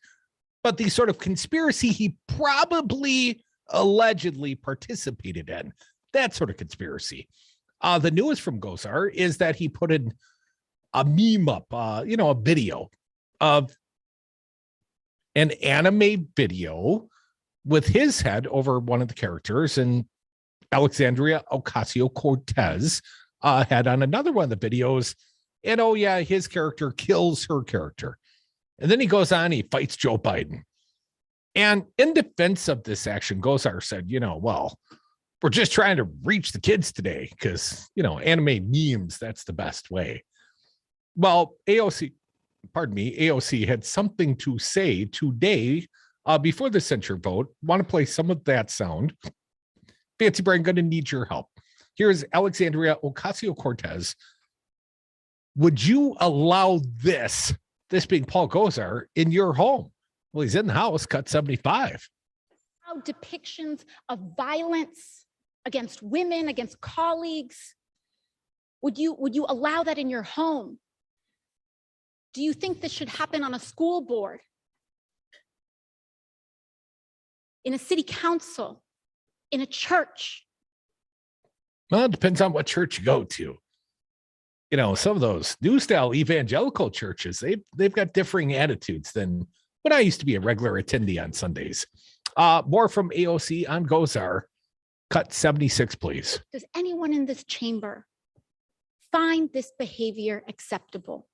but the sort of conspiracy he probably allegedly participated in. That sort of conspiracy. The newest from Gosar is that he put in a meme up, a video of an anime video with his head over one of the characters, and Alexandria Ocasio-Cortez had on another one of the videos. And his character kills her character. And then he goes on, he fights Joe Biden. And in defense of this action, Gosar said, we're just trying to reach the kids today because, anime memes, that's the best way. Well, AOC had something to say today before the censure vote. Want to play some of that sound. Fancy Brian, going to need your help. Here's Alexandria Ocasio-Cortez. Would you allow this being Paul Gosar, in your home? Well, he's in the house, cut 75. Depictions of violence against women, against colleagues. Would you allow that in your home? Do you think this should happen on a school board? In a city council? In a church? Well, it depends on what church you go to. Some of those new style evangelical churches, they've got differing attitudes than when I used to be a regular attendee on Sundays. More from AOC on Gosar. Cut 76, please. Does anyone in this chamber find this behavior acceptable?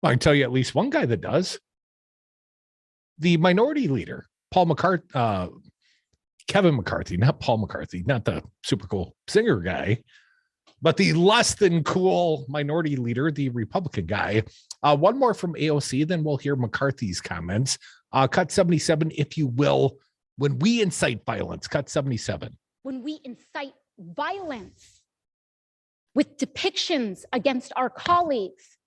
Well, I can tell you at least one guy that does. The minority leader, Kevin McCarthy, not Paul McCarthy, not the super cool singer guy, but the less than cool minority leader, the Republican guy. One more from AOC, then we'll hear McCarthy's comments. Cut 77, if you will, when we incite violence. Cut 77. When we incite violence with depictions against our colleagues,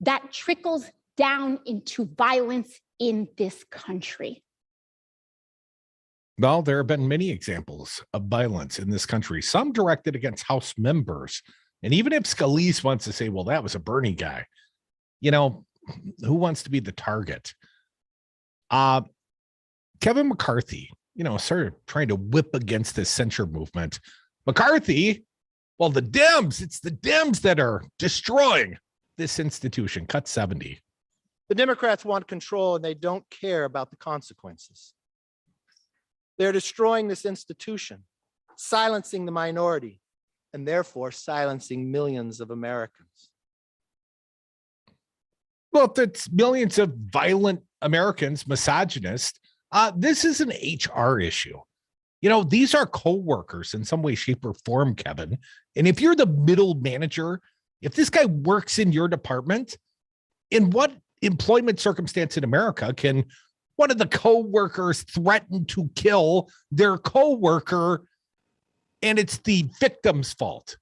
that trickles down into violence in this country. Well, there have been many examples of violence in this country, some directed against House members. And even if Scalise wants to say, well, that was a Bernie guy, who wants to be the target? Kevin McCarthy, started trying to whip against this censure movement. McCarthy, well, the Dems, it's the Dems that are destroying this institution. Cut 70. The Democrats want control and they don't care about the consequences. They're destroying this institution, silencing the minority, and therefore silencing millions of Americans. Well, if it's millions of violent Americans, misogynist, this is an HR issue. These are co-workers in some way, shape, or form, Kevin. And if you're the middle manager, if this guy works in your department, in what employment circumstance in America can one of the co-workers threaten to kill their co-worker and it's the victim's fault?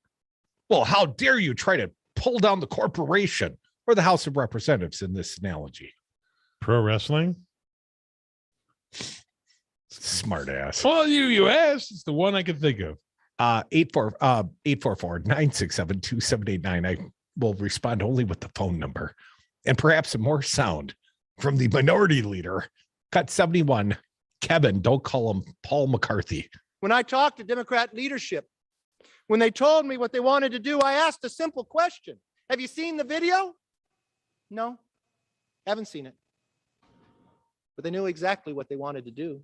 Well, how dare you try to pull down the corporation or the House of Representatives in this analogy? Pro wrestling? Smart ass. Well, you asked. It's the one I could think of. 844-967-2789. I will respond only with the phone number and perhaps some more sound from the minority leader. Cut 71. Kevin, don't call him Paul McCarthy. When I talked to Democrat leadership, when they told me what they wanted to do, I asked a simple question. Have you seen the video? No, haven't seen it. But they knew exactly what they wanted to do.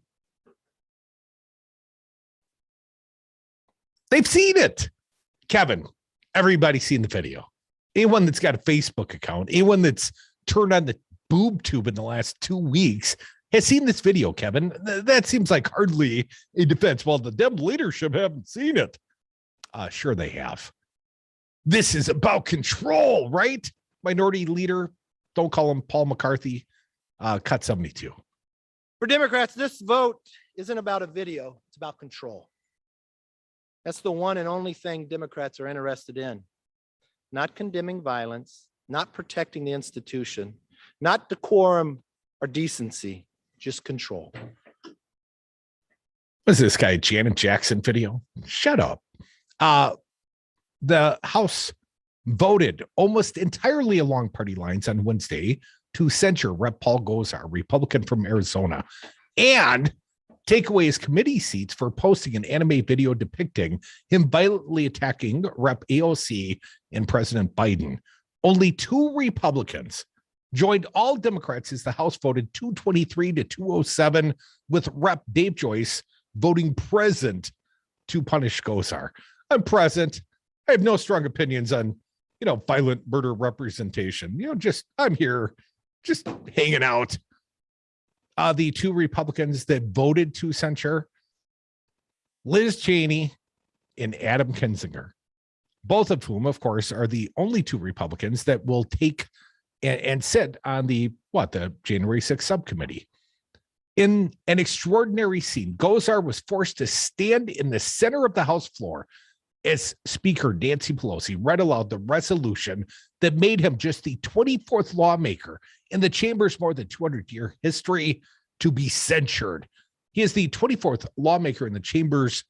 They've seen it. Kevin, everybody's seen the video. Anyone that's got a Facebook account, anyone that's turned on the boob tube in the last 2 weeks has seen this video, Kevin. That seems like hardly a defense. Well, the Dem leadership haven't seen it. Sure they have. This is about control, right? Minority leader, don't call him Paul McCarthy. Cut 72. For Democrats, this vote isn't about a video. It's about control. That's the one and only thing Democrats are interested in. And not condemning violence, not protecting the institution, not decorum or decency, just control. What's this guy, Janet Jackson video? Shut up. The House voted almost entirely along party lines on Wednesday to censure Rep. Paul Gosar, Republican from Arizona, and take away his committee seats for posting an anime video depicting him violently attacking Rep. AOC and President Biden. Only 2 Republicans joined all Democrats as the House voted 223 to 207, with Rep. Dave Joyce voting present to punish Gosar. I'm present. I have no strong opinions on, violent murder representation. I'm here just hanging out. The 2 Republicans that voted to censure, Liz Cheney and Adam Kinzinger, both of whom, of course, are the only 2 Republicans that will take and sit on the January 6th subcommittee. In an extraordinary scene, Gosar was forced to stand in the center of the House floor as Speaker Nancy Pelosi read aloud the resolution that made him just the 24th lawmaker in the chamber's more than 200-year history to be censured. He is the 24th lawmaker in the chamber's,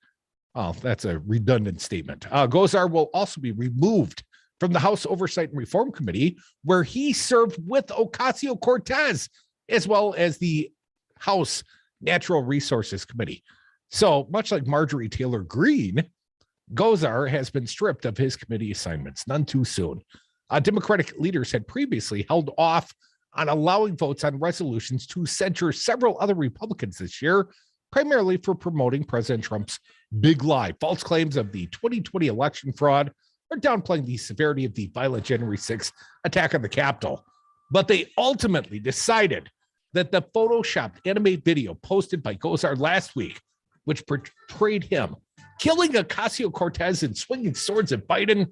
that's a redundant statement. Gosar will also be removed from the House Oversight and Reform Committee, where he served with Ocasio-Cortez, as well as the House Natural Resources Committee. So much like Marjorie Taylor Greene, Gosar has been stripped of his committee assignments, none too soon. Democratic leaders had previously held off on allowing votes on resolutions to censure several other Republicans this year, primarily for promoting President Trump's big lie, false claims of the 2020 election fraud, or downplaying the severity of the violent January 6th attack on the Capitol. But they ultimately decided that the photoshopped anime video posted by Gosar last week, which portrayed him killing Ocasio-Cortez and swinging swords at Biden,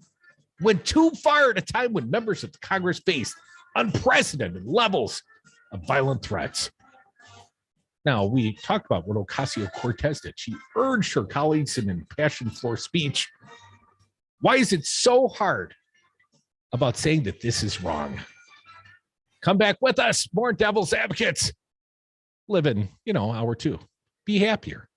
went too far at a time when members of the Congress faced unprecedented levels of violent threats. Now, we talked about what Ocasio-Cortez did. She urged her colleagues in an impassioned floor speech. Why is it so hard about saying that this is wrong? Come back with us. More Devil's Advocates. Live in, hour 2. Be happier.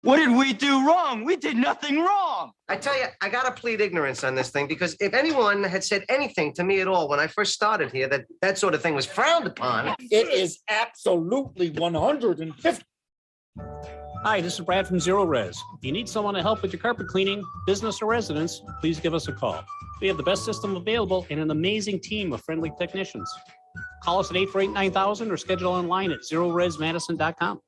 What did we do wrong? We did nothing wrong. I tell you, I got to plead ignorance on this thing, because if anyone had said anything to me at all when I first started here, that sort of thing was frowned upon. It is absolutely 150. Hi, this is Brad from Zero Res. If you need someone to help with your carpet cleaning, business or residence, please give us a call. We have the best system available and an amazing team of friendly technicians. Call us at 848-9000 or schedule online at zeroresmadison.com.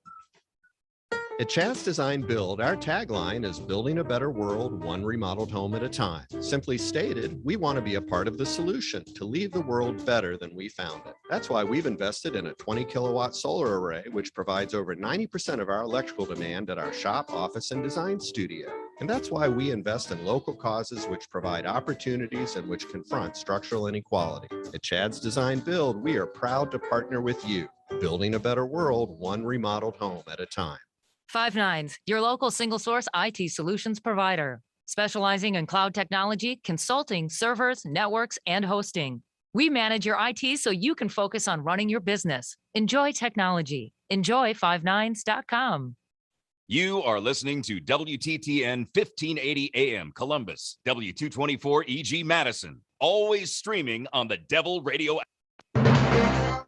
At Chad's Design Build, our tagline is building a better world, one remodeled home at a time. Simply stated, we want to be a part of the solution to leave the world better than we found it. That's why we've invested in a 20 kilowatt solar array, which provides over 90% of our electrical demand at our shop, office, and design studio. And that's why we invest in local causes which provide opportunities and which confront structural inequality. At Chad's Design Build, we are proud to partner with you, building a better world, one remodeled home at a time. 5 your local single source IT solutions provider, specializing in cloud technology, consulting, servers, networks, and hosting. We manage your IT so you can focus on running your business. Enjoy technology. Enjoy 59s.com. You are listening to WTTN 1580 AM Columbus, W224 EG Madison, always streaming on the Devil Radio app.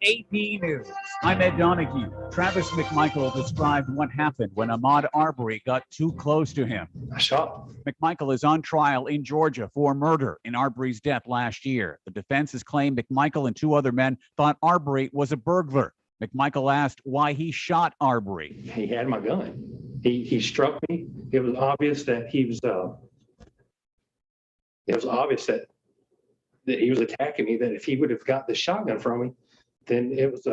AP News. I'm Ed Donahue. Travis McMichael described what happened when Ahmaud Arbery got too close to him. I shot. McMichael is on trial in Georgia for murder in Arbery's death last year. The defense has claimed McMichael and 2 other men thought Arbery was a burglar. McMichael asked why he shot Arbery. He had my gun. He struck me. It was obvious that he was. It was obvious that he was attacking me. That if he would have got the shotgun from me, then it was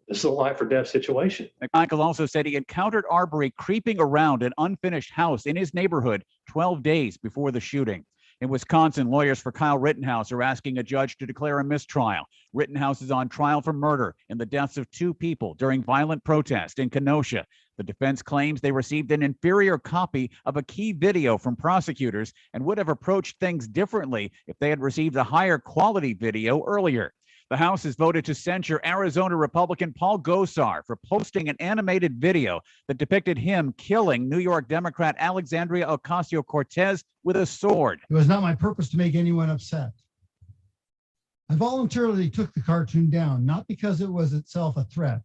this is a life or death situation. McMichael also said he encountered Arbery creeping around an unfinished house in his neighborhood 12 days before the shooting. In Wisconsin, lawyers for Kyle Rittenhouse are asking a judge to declare a mistrial. Rittenhouse is on trial for murder in the deaths of 2 people during violent protest in Kenosha. The defense claims they received an inferior copy of a key video from prosecutors and would have approached things differently if they had received a higher quality video earlier. The House has voted to censure Arizona Republican Paul Gosar for posting an animated video that depicted him killing New York Democrat Alexandria Ocasio-Cortez with a sword. It was not my purpose to make anyone upset. I voluntarily took the cartoon down, not because it was itself a threat,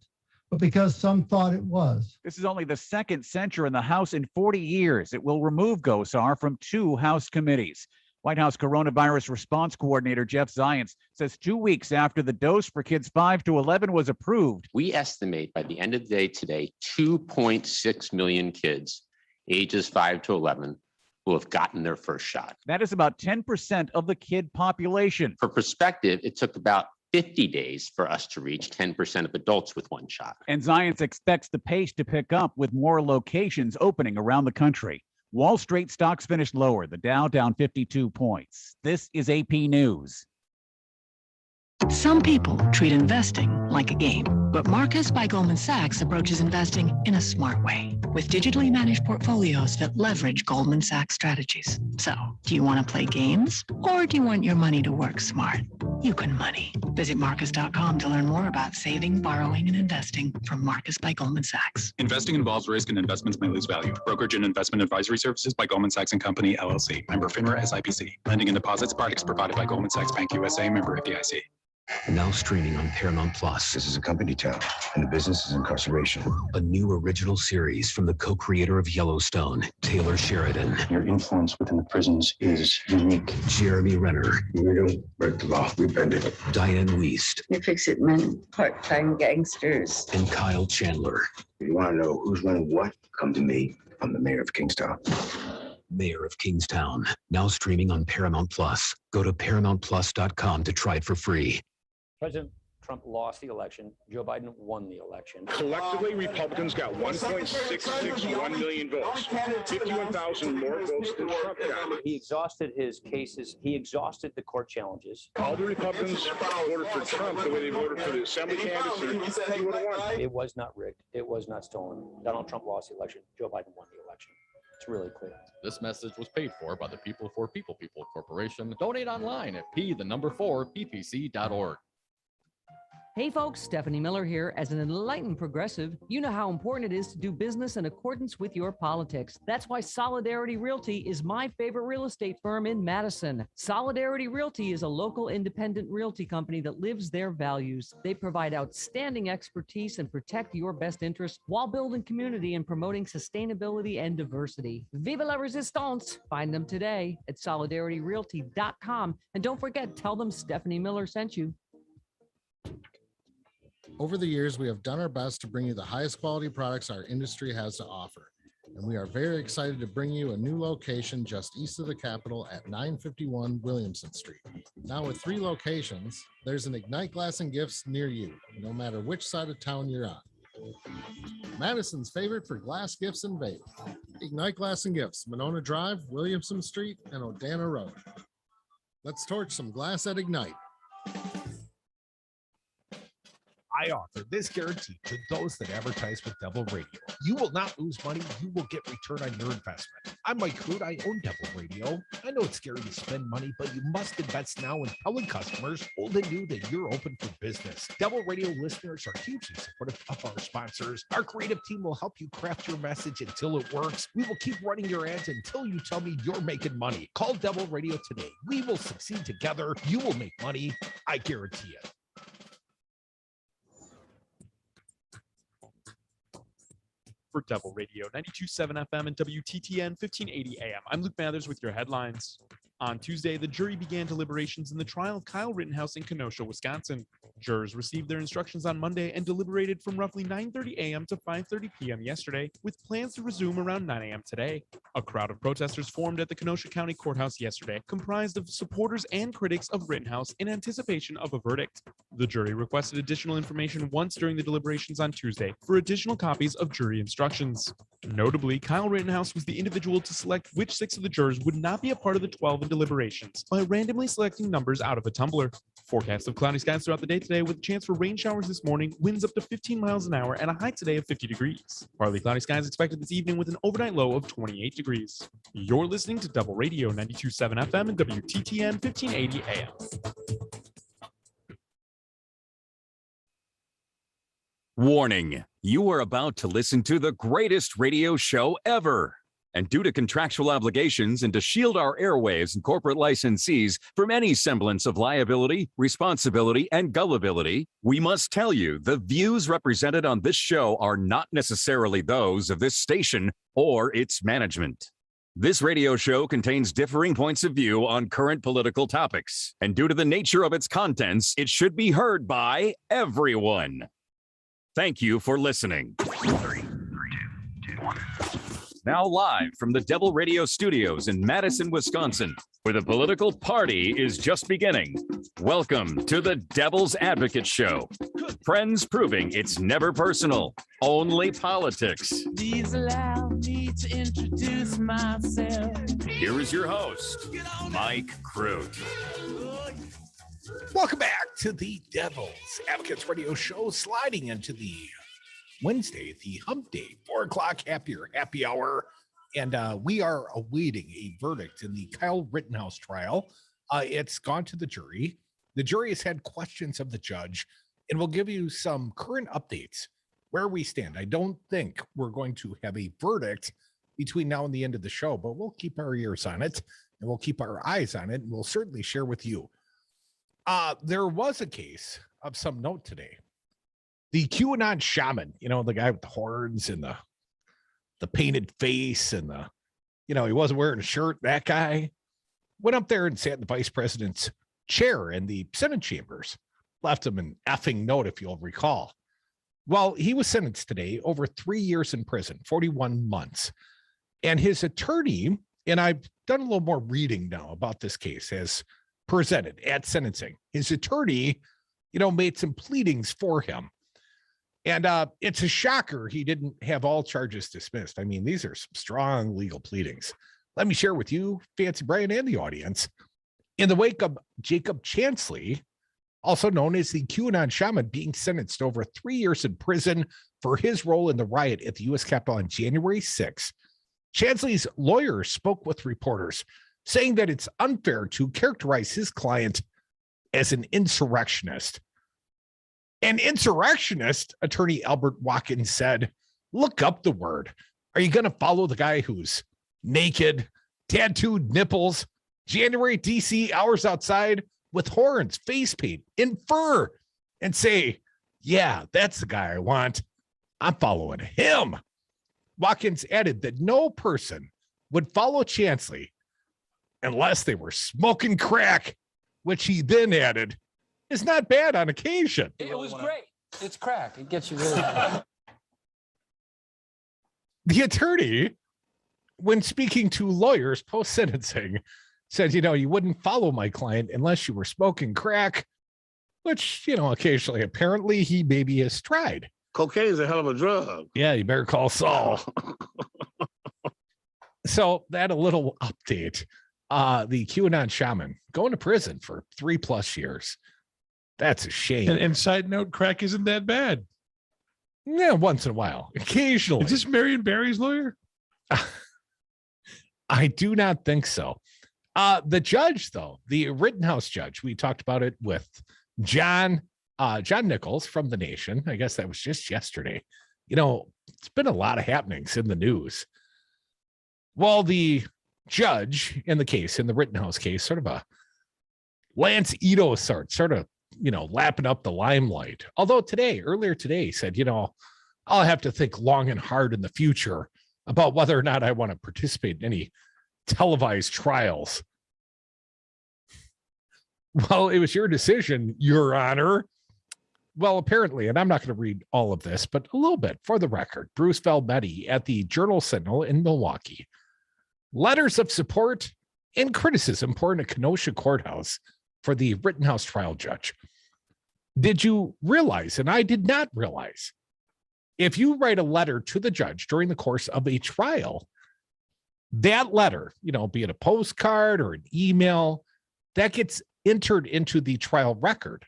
but because some thought it was. This is only the second censure in the House in 40 years. It will remove Gosar from 2 House committees. White House Coronavirus Response Coordinator Jeff Zients says 2 weeks after the dose for kids 5 to 11 was approved, we estimate by the end of the day today, 2.6 million kids ages 5 to 11 will have gotten their first shot. That is about 10% of the kid population. For perspective, it took about 50 days for us to reach 10% of adults with 1 shot. And Zients expects the pace to pick up with more locations opening around the country. Wall Street stocks finished lower, the Dow down 52 points. This is AP News. Some people treat investing like a game, but Marcus by Goldman Sachs approaches investing in a smart way with digitally managed portfolios that leverage Goldman Sachs strategies. So, do you want to play games or do you want your money to work smart? You can money. Visit Marcus.com to learn more about saving, borrowing, and investing from Marcus by Goldman Sachs. Investing involves risk and investments may lose value. Brokerage and investment advisory services by Goldman Sachs & Company, LLC. Member FINRA SIPC. Lending and deposits products provided by Goldman Sachs Bank USA. Member FDIC. Now streaming on Paramount Plus. This is a company town, and the business is incarceration. A new original series from the co-creator of Yellowstone, Taylor Sheridan. Your influence within the prisons is unique. Jeremy Renner. We don't break the law, we bend it. Diane Wiest. You fix-it men, part-time gangsters. And Kyle Chandler. If you want to know who's running what, come to me. I'm the mayor of Kingstown. Mayor of Kingstown. Now streaming on Paramount Plus. Go to ParamountPlus.com to try it for free. President Trump lost the election. Joe Biden won the election. Collectively, Republicans got 1.661 million votes, 51,000 more votes than Trump got. He exhausted his cases. He exhausted the court challenges. All the Republicans voted for Trump the way they voted for the assembly candidates. He would have won. It was not rigged. It was not stolen. Donald Trump lost the election. Joe Biden won the election. It's really clear. This message was paid for by the People for People Corporation. Donate online at p4ppc.org. Hey folks, Stephanie Miller here. As an enlightened progressive, you know how important it is to do business in accordance with your politics. That's why Solidarity Realty is my favorite real estate firm in Madison. Solidarity Realty is a local independent realty company that lives their values. They provide outstanding expertise and protect your best interests while building community and promoting sustainability and diversity. Viva la resistance! Find them today at solidarityrealty.com. And don't forget, tell them Stephanie Miller sent you. Over the years, we have done our best to bring you the highest quality products our industry has to offer. And we are very excited to bring you a new location just east of the Capitol at 951 Williamson Street. Now with 3 locations, there's an Ignite Glass and Gifts near you, no matter which side of town you're on. Madison's favorite for glass gifts and vape. Ignite Glass and Gifts, Monona Drive, Williamson Street, and Odana Road. Let's torch some glass at Ignite. I offer this guarantee to those that advertise with Devil Radio. You will not lose money. You will get return on your investment. I'm Mike Crude. I own Devil Radio. I know it's scary to spend money, but you must invest now in telling customers, old and new, that you're open for business. Devil Radio listeners are hugely supportive of our sponsors. Our creative team will help you craft your message until it works. We will keep running your ads until you tell me you're making money. Call Devil Radio today. We will succeed together. You will make money. I guarantee it. For Devil Radio, 92.7 FM and WTTN 1580 AM. I'm Luke Mathers with your headlines. On Tuesday, the jury began deliberations in the trial of Kyle Rittenhouse in Kenosha, Wisconsin. Jurors received their instructions on Monday and deliberated from roughly 9:30 a.m. to 5:30 p.m. yesterday, with plans to resume around 9 a.m. today. A crowd of protesters formed at the Kenosha County Courthouse yesterday, comprised of supporters and critics of Rittenhouse in anticipation of a verdict. The jury requested additional information once during the deliberations on Tuesday for additional copies of jury instructions. Notably, Kyle Rittenhouse was the individual to select which 6 of the jurors would not be a part of the 12 in deliberations by randomly selecting numbers out of a tumbler. Forecast of cloudy skies throughout the day today. today with a chance for rain showers this morning, winds up to 15 miles an hour, and a high today of 50 degrees. Partly cloudy skies expected this evening with an overnight low of 28 degrees. You're listening to Double Radio 92.7 FM and WTTN 1580 AM. Warning, you are about to listen to the greatest radio show ever. And due to contractual obligations and to shield our airwaves and corporate licensees from any semblance of liability, responsibility, and gullibility, we must tell you the views represented on this show are not necessarily those of this station or its management. This radio show contains differing points of view on current political topics, and due to the nature of its contents, it should be heard by everyone. Thank you for listening. 3, 2, 1. Now live from the Devil Radio Studios in Madison, Wisconsin, where the political party is just beginning. Welcome to the Devil's Advocate Show. Friends proving it's never personal, only politics. Please allow me to introduce myself. Here is your host, Mike Crute. Welcome back to the Devil's Advocates Radio Show, sliding into the Wednesday, the Humpday, 4 o'clock happy hour. And we are awaiting a verdict in the Kyle Rittenhouse trial. It's gone to the jury. The jury has had questions of the judge, and we'll give you some current updates where we stand. I don't think we're going to have a verdict between now and the end of the show, but we'll keep our ears on it and we'll keep our eyes on it, and we'll certainly share with you. There was a case of some note today. The QAnon shaman, the guy with the horns and the painted face and he wasn't wearing a shirt. That guy went up there and sat in the vice president's chair in the Senate chambers, left him an effing note, if you'll recall. Well, he was sentenced today over 3 years in prison, 41 months. And his attorney, and I've done a little more reading now about this case as presented at sentencing. His attorney, made some pleadings for him. And it's a shocker he didn't have all charges dismissed. I mean, these are some strong legal pleadings. Let me share with you, Fancy Brian, and the audience. In the wake of Jacob Chansley, also known as the QAnon shaman, being sentenced over 3 years in prison for his role in the riot at the U.S. Capitol on January 6th, Chansley's lawyer spoke with reporters, saying that it's unfair to characterize his client as an insurrectionist. An insurrectionist, attorney Albert Watkins said, look up the word. Are you going to follow the guy who's naked, tattooed nipples, January DC hours outside with horns, face paint, in fur, and say, yeah, that's the guy I want. I'm following him. Watkins added that no person would follow Chansley unless they were smoking crack, which he then added is not bad on occasion. It was great. It's crack. It gets you really. The attorney, when speaking to lawyers post-sentencing, said, you wouldn't follow my client unless you were smoking crack, which, occasionally, apparently he maybe has tried. Cocaine is a hell of a drug. Yeah, you better call Saul. So that a little update. The QAnon shaman going to prison for 3+ years. That's a shame. And side note, crack isn't that bad. Yeah, once in a while. Occasionally. Is this Marion Barry's lawyer? I do not think so. The judge, though, the Rittenhouse judge, we talked about it with John Nichols from The Nation. I guess that was just yesterday. It's been a lot of happenings in the news. Well, the judge in the Rittenhouse case, sort of a Lance Ito sort of, lapping up the limelight. Although earlier today, he said, I'll have to think long and hard in the future about whether or not I want to participate in any televised trials. Well, it was your decision, Your Honor. Well, apparently, and I'm not going to read all of this, but a little bit for the record, Bruce Valmetti at the Journal-Sentinel in Milwaukee. Letters of support and criticism poured in a Kenosha courthouse for the Rittenhouse trial judge. Did you realize, and I did not realize, if you write a letter to the judge during the course of a trial, that letter, be it a postcard or an email, that gets entered into the trial record.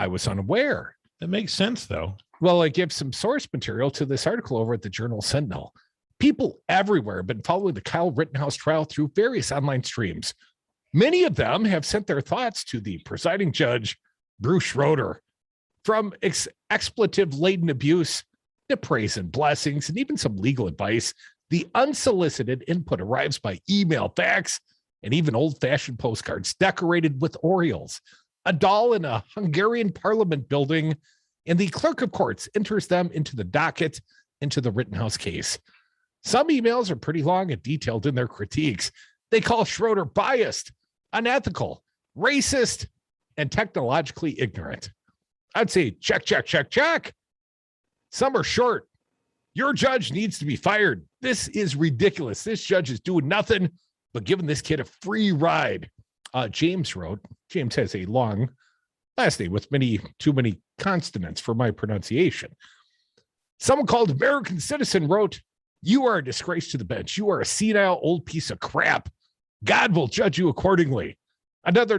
I was unaware. That makes sense, though. Well, I give some source material to this article over at the Journal Sentinel. People everywhere have been following the Kyle Rittenhouse trial through various online streams. Many of them have sent their thoughts to the presiding judge, Bruce Schroeder, from expletive-laden abuse to praise and blessings and even some legal advice. The unsolicited input arrives by email, fax, and even old-fashioned postcards decorated with Orioles, a doll in a Hungarian parliament building, and the clerk of courts enters them into the docket into the Rittenhouse case. Some emails are pretty long and detailed in their critiques. They call Schroeder biased, unethical, racist, and technologically ignorant. I'd say check, check, check, check. Some are short. Your judge needs to be fired. This is ridiculous. This judge is doing nothing but giving this kid a free ride. James wrote, James has a long last name with too many consonants for my pronunciation. Someone called American Citizen wrote, "You are a disgrace to the bench. You are a senile old piece of crap. God will judge you accordingly." Another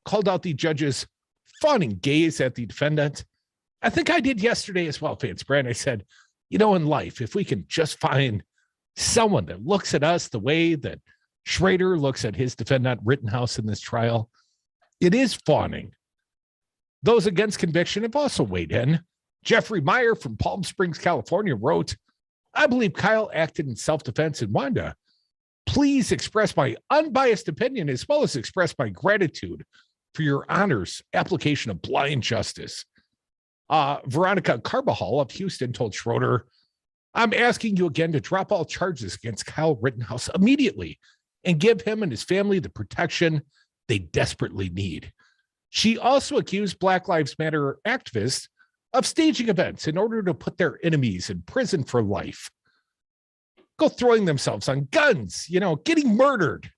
called out the judge's fawning gaze at the defendant. I think I did yesterday as well, Vance Brand. I said, in life, if we can just find someone that looks at us the way that Schrader looks at his defendant Rittenhouse in this trial, it is fawning. Those against conviction have also weighed in. Jeffrey Meyer from Palm Springs, California wrote, "I believe Kyle acted in self-defense and wanted to please express my unbiased opinion as well as express my gratitude for your honor's application of blind justice." Veronica Carbajal of Houston told Schroeder, "I'm asking you again to drop all charges against Kyle Rittenhouse immediately and give him and his family the protection they desperately need." She also accused Black Lives Matter activists of staging events in order to put their enemies in prison for life. Go throwing themselves on guns, getting murdered.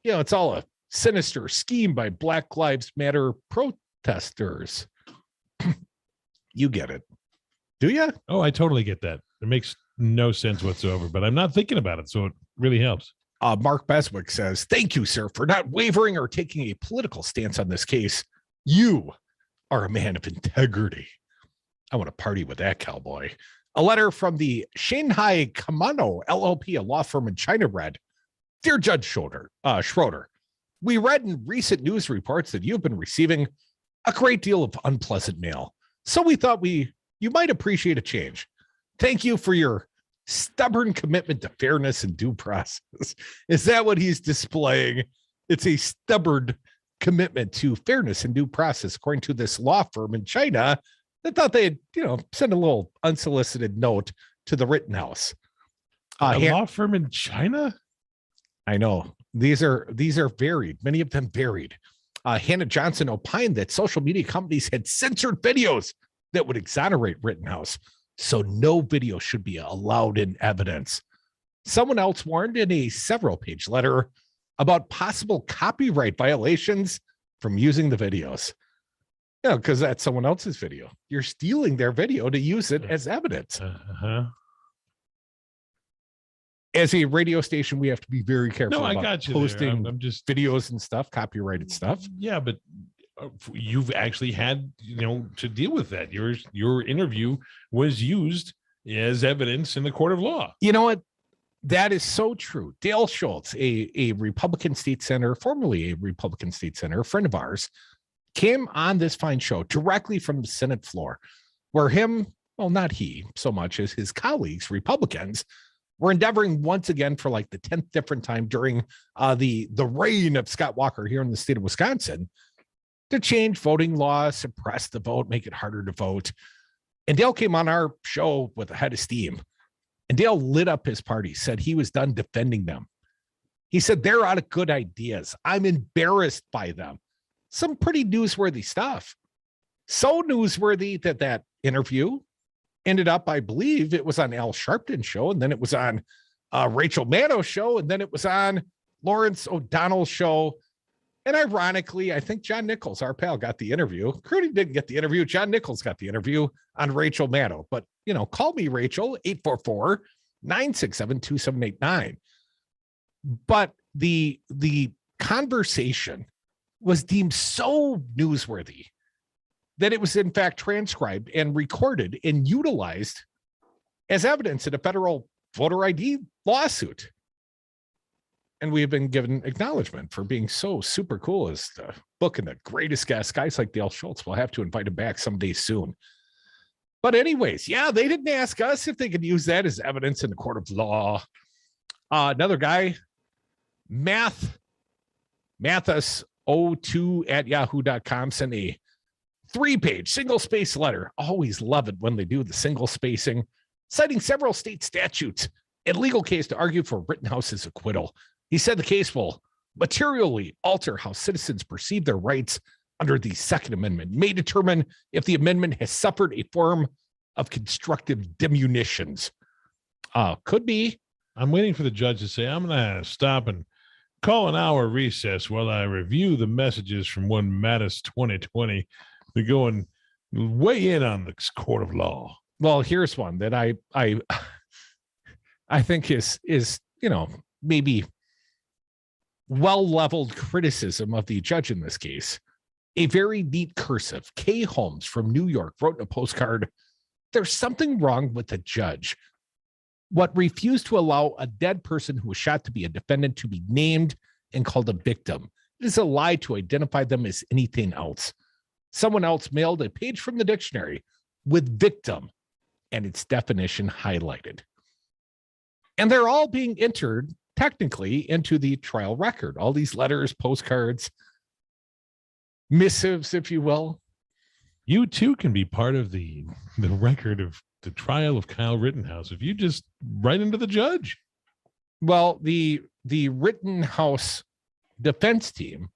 It's all a sinister scheme by Black Lives Matter protesters. You get it. Do you? Oh, I totally get that. It makes no sense whatsoever, but I'm not thinking about it, so it really helps. Mark Beswick says, "Thank you, sir, for not wavering or taking a political stance on this case. You are a man of integrity." I want to party with that cowboy. A letter from the Shanghai Kamano LLP, a law firm in China, read, "Dear Judge Schroeder, we read in recent news reports that you've been receiving a great deal of unpleasant mail. So we thought you might appreciate a change. Thank you for your stubborn commitment to fairness and due process." Is that what he's displaying? It's a stubborn commitment to fairness and due process, according to this law firm in China that thought they'd, send a little unsolicited note to the Rittenhouse. A law firm in China? I know. These are varied, many of them varied. Hannah Johnson opined that social media companies had censored videos that would exonerate Rittenhouse, so no video should be allowed in evidence. Someone else warned in a several-page letter about possible copyright violations from using the videos. Because that's someone else's video. You're stealing their video to use it as evidence. As a radio station, we have to be very careful about posting I'm just videos and stuff, copyrighted stuff. Yeah, but you've actually had, to deal with that. Your interview was used as evidence in the court of law. You know what? That is so true. Dale Schultz, a Republican state senator, formerly a Republican state senator, a friend of ours, came on this fine show directly from the Senate floor, where not he so much as his colleagues, Republicans, were endeavoring once again for like the 10th different time during the reign of Scott Walker here in the state of Wisconsin to change voting laws, suppress the vote, make it harder to vote. And Dale came on our show with a head of steam. And Dale lit up his party, said he was done defending them. He said, "They're out of good ideas. I'm embarrassed by them." Some pretty newsworthy stuff. So newsworthy that interview ended up, I believe it was on Al Sharpton's show, and then it was on Rachel Maddow's show, and then it was on Lawrence O'Donnell's show. And ironically, I think John Nichols, our pal, got the interview. Crudy didn't get the interview. John Nichols got the interview on Rachel Maddow. But, call me Rachel, 844-967-2789. But the conversation was deemed so newsworthy that it was in fact transcribed and recorded and utilized as evidence in a federal voter ID lawsuit. And we have been given acknowledgement for being so super cool as the book and the greatest guest. Guys like Dale Schultz, we'll have to invite him back someday soon. But anyways, yeah, they didn't ask us if they could use that as evidence in the court of law. Another guy, Mathus02@yahoo.com, sent a 3-page single-space letter. Always love it when they do the single spacing, citing several state statutes and legal case to argue for Rittenhouse's acquittal. He said the case will materially alter how citizens perceive their rights under the Second Amendment, may determine if the amendment has suffered a form of constructive diminutions. Could be. I'm waiting for the judge to say, I'm going to stop and call an hour recess while I review the messages from one Mattis 2020 to go and weigh in on the court of law. Well, here's one that I think is maybe well-leveled criticism of the judge in this case. A very neat cursive. Kay Holmes from New York wrote in a postcard, "There's something wrong with the judge. What refused to allow a dead person who was shot to be a defendant to be named and called a victim. It is a lie to identify them as anything else. Someone else mailed a page from the dictionary with victim and its definition highlighted." And they're all being entered technically into the trial record. All these letters, postcards, missives, if you will. You too can be part of the record of the trial of Kyle Rittenhouse if you just write into the judge. Well, the Rittenhouse defense team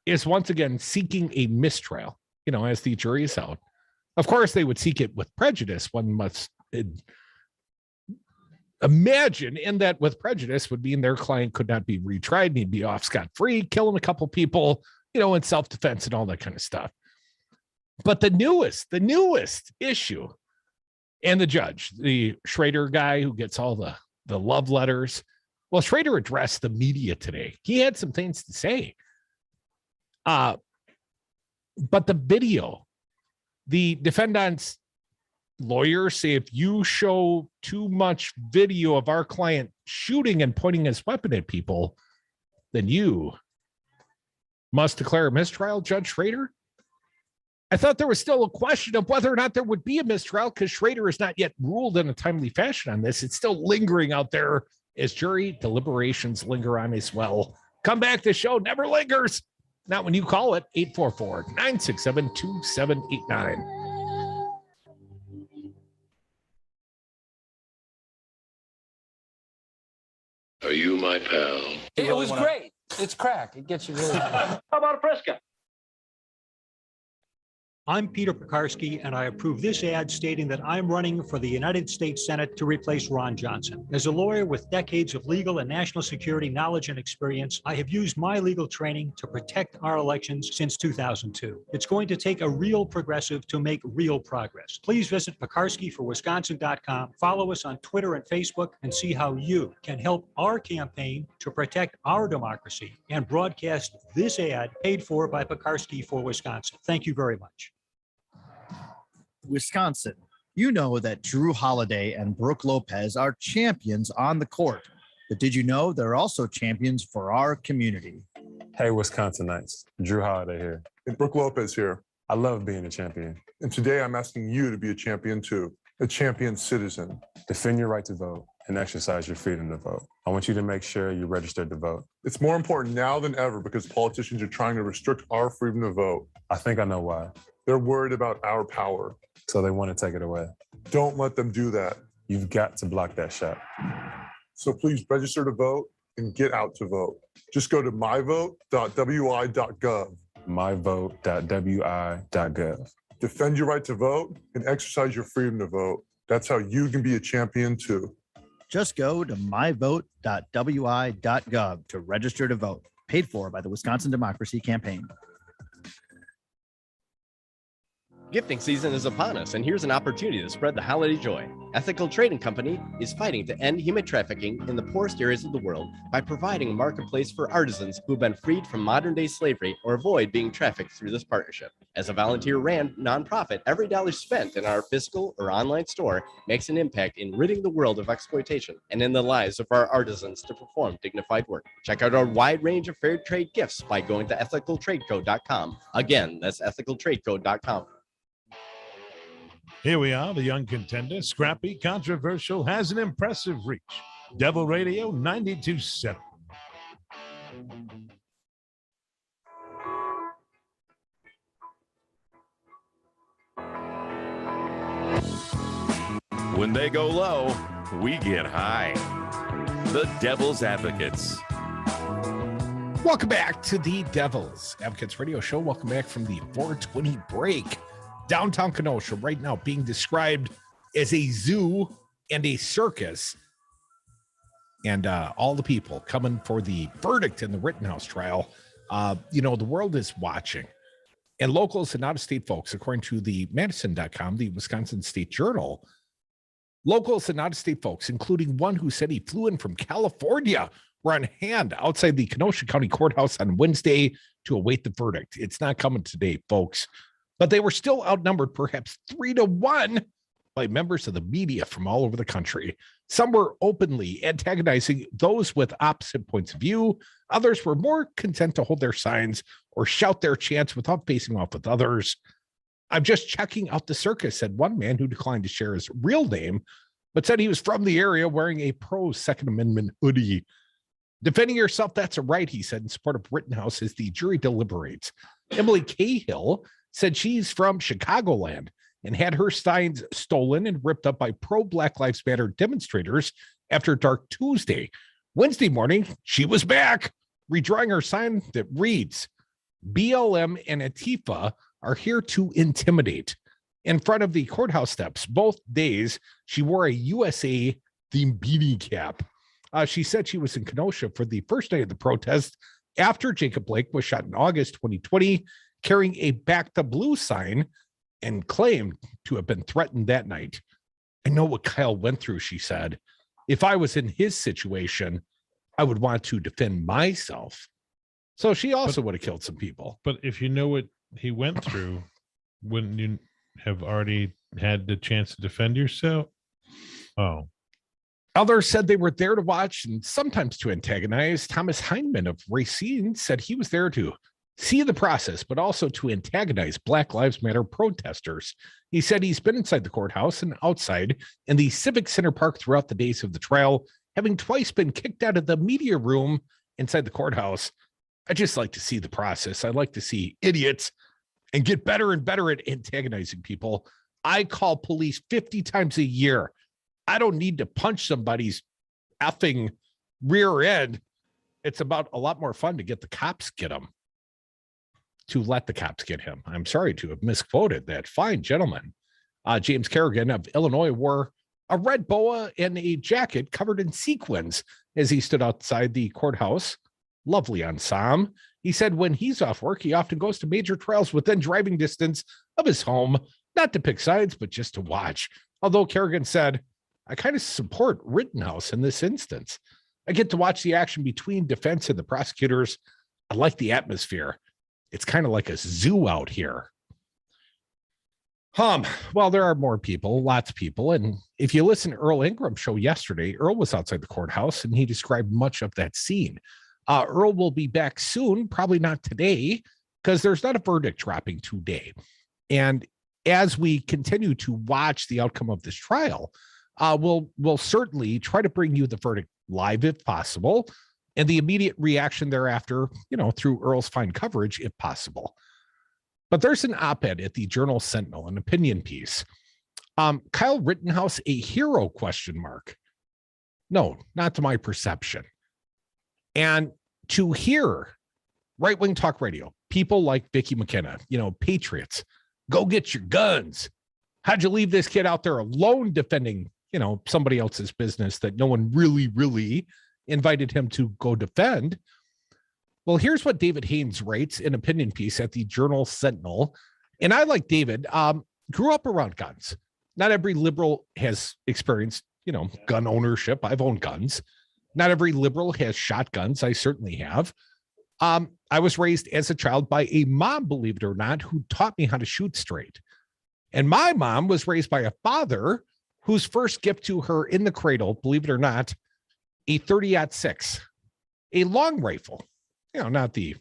is once again seeking a mistrial, as the jury is out. Of course, they would seek it with prejudice. One must imagine in that with prejudice would mean their client could not be retried and he'd be off scot-free, killing a couple people, in self-defense and all that kind of stuff. But the newest issue, and the judge, the Schrader guy who gets all the love letters. Well, Schrader addressed the media today. He had some things to say. But the video, the defendant's lawyers say if you show too much video of our client shooting and pointing his weapon at people, then you must declare a mistrial, Judge Schrader. I thought there was still a question of whether or not there would be a mistrial because Schrader has not yet ruled in a timely fashion on this. It's still lingering out there as jury deliberations linger on as well. Come back. The show never lingers. Not when you call it. 844-967-2789. Are you my pal? It was great. It's crack. It gets you really. How about a Fresca? I'm Peter Pekarsky, and I approve this ad stating that I'm running for the United States Senate to replace Ron Johnson. As a lawyer with decades of legal and national security knowledge and experience, I have used my legal training to protect our elections since 2002. It's going to take a real progressive to make real progress. Please visit PekarskyForWisconsin.com, follow us on Twitter and Facebook, and see how you can help our campaign to protect our democracy and broadcast this ad paid for by Pekarsky for Wisconsin. Thank you very much. Wisconsin. You know that Drew Holiday and Brooke Lopez are champions on the court, but did you know they're also champions for our community? Hey, Wisconsinites, Drew Holiday here. And Brooke Lopez here. I love being a champion. And today I'm asking you to be a champion too, a champion citizen. Defend your right to vote and exercise your freedom to vote. I want you to make sure you're registered to vote. It's more important now than ever because politicians are trying to restrict our freedom to vote. I think I know why. They're worried about our power. So they want to take it away. Don't let them do that. You've got to block that shot. So please register to vote and get out to vote. Just go to myvote.wi.gov. myvote.wi.gov. Defend your right to vote and exercise your freedom to vote. That's how you can be a champion too. Just go to myvote.wi.gov to register to vote. Paid for by the Wisconsin Democracy Campaign. Gifting season is upon us, and here's an opportunity to spread the holiday joy. Ethical Trading Company is fighting to end human trafficking in the poorest areas of the world by providing a marketplace for artisans who've been freed from modern-day slavery or avoid being trafficked through this partnership. As a volunteer-ran nonprofit, every dollar spent in our physical or online store makes an impact in ridding the world of exploitation and in the lives of our artisans to perform dignified work. Check out our wide range of fair trade gifts by going to ethicaltradeco.com. Again, that's ethicaltradeco.com. Here we are, the young contender, scrappy, controversial, has an impressive reach. Devil Radio 92.7. When they go low, we get high. The Devil's Advocates. Welcome back to the Devil's Advocates Radio Show. Welcome back from the 420 break. Downtown Kenosha right now being described as a zoo and a circus. And all the people coming for the verdict in the Rittenhouse trial. The world is watching. And locals and out-of-state folks, according to the Madison.com, the Wisconsin State Journal, locals and out-of-state folks, including one who said he flew in from California, were on hand outside the Kenosha County Courthouse on Wednesday to await the verdict. It's not coming today, folks. But they were still outnumbered perhaps 3-1 by members of the media from all over the country. Some were openly antagonizing those with opposite points of view. Others were more content to hold their signs or shout their chants without facing off with others. I'm just checking out the circus, said one man who declined to share his real name, but said he was from the area wearing a pro-Second Amendment hoodie. Defending yourself, that's a right, he said, in support of Rittenhouse as the jury deliberates. Emily Cahill said she's from Chicagoland and had her signs stolen and ripped up by pro-Black Lives Matter demonstrators after Dark Tuesday. Wednesday morning, she was back, redrawing her sign that reads, BLM and Antifa are here to intimidate. In front of the courthouse steps, both days, she wore a USA themed beanie cap. She said she was in Kenosha for the first day of the protest after Jacob Blake was shot in August 2020, carrying a Back to Blue sign, and claimed to have been threatened that night. I know what Kyle went through, she said. If I was in his situation, I would want to defend myself. So she also would have killed some people. But if you know what he went through, wouldn't you have already had the chance to defend yourself? Oh. Others said they were there to watch and sometimes to antagonize. Thomas Heineman of Racine said he was there to see the process, but also to antagonize Black Lives Matter protesters. He said he's been inside the courthouse and outside in the Civic Center Park throughout the days of the trial, having twice been kicked out of the media room inside the courthouse. I just like to see the process. I like to see idiots and get better and better at antagonizing people. I call police 50 times a year. I don't need to punch somebody's effing rear end. It's about a lot more fun to get the cops get them. To let the cops get him. I'm sorry to have misquoted that fine gentleman. James Kerrigan of Illinois wore a red boa and a jacket covered in sequins as he stood outside the courthouse. Lovely ensemble. He said when he's off work, he often goes to major trials within driving distance of his home, not to pick sides, but just to watch. Although Kerrigan said, I kind of support Rittenhouse in this instance. I get to watch the action between defense and the prosecutors. I like the atmosphere. It's kind of like a zoo out here. Well, there are more people, lots of people. And if you listen to Earl Ingram's show yesterday, Earl was outside the courthouse and he described much of that scene. Earl will be back soon, probably not today, because there's not a verdict dropping today. And as we continue to watch the outcome of this trial, we'll certainly try to bring you the verdict live if possible, and the immediate reaction thereafter, through Earl's fine coverage, if possible. But there's an op-ed at the Journal Sentinel, an opinion piece. Kyle Rittenhouse, a hero, ? No, not to my perception. And to hear right-wing talk radio, people like Vicki McKenna, patriots, go get your guns. How'd you leave this kid out there alone defending, somebody else's business that no one really invited him to go defend? Well, here's what David Haynes writes in opinion piece at the Journal Sentinel. And I, like David, grew up around guns. Not every liberal has experienced, gun ownership. I've owned guns. Not every liberal has shotguns. I certainly have. I was raised as a child by a mom, believe it or not, who taught me how to shoot straight. And my mom was raised by a father whose first gift to her in the cradle, believe it or not, a 30-06, a long rifle, not the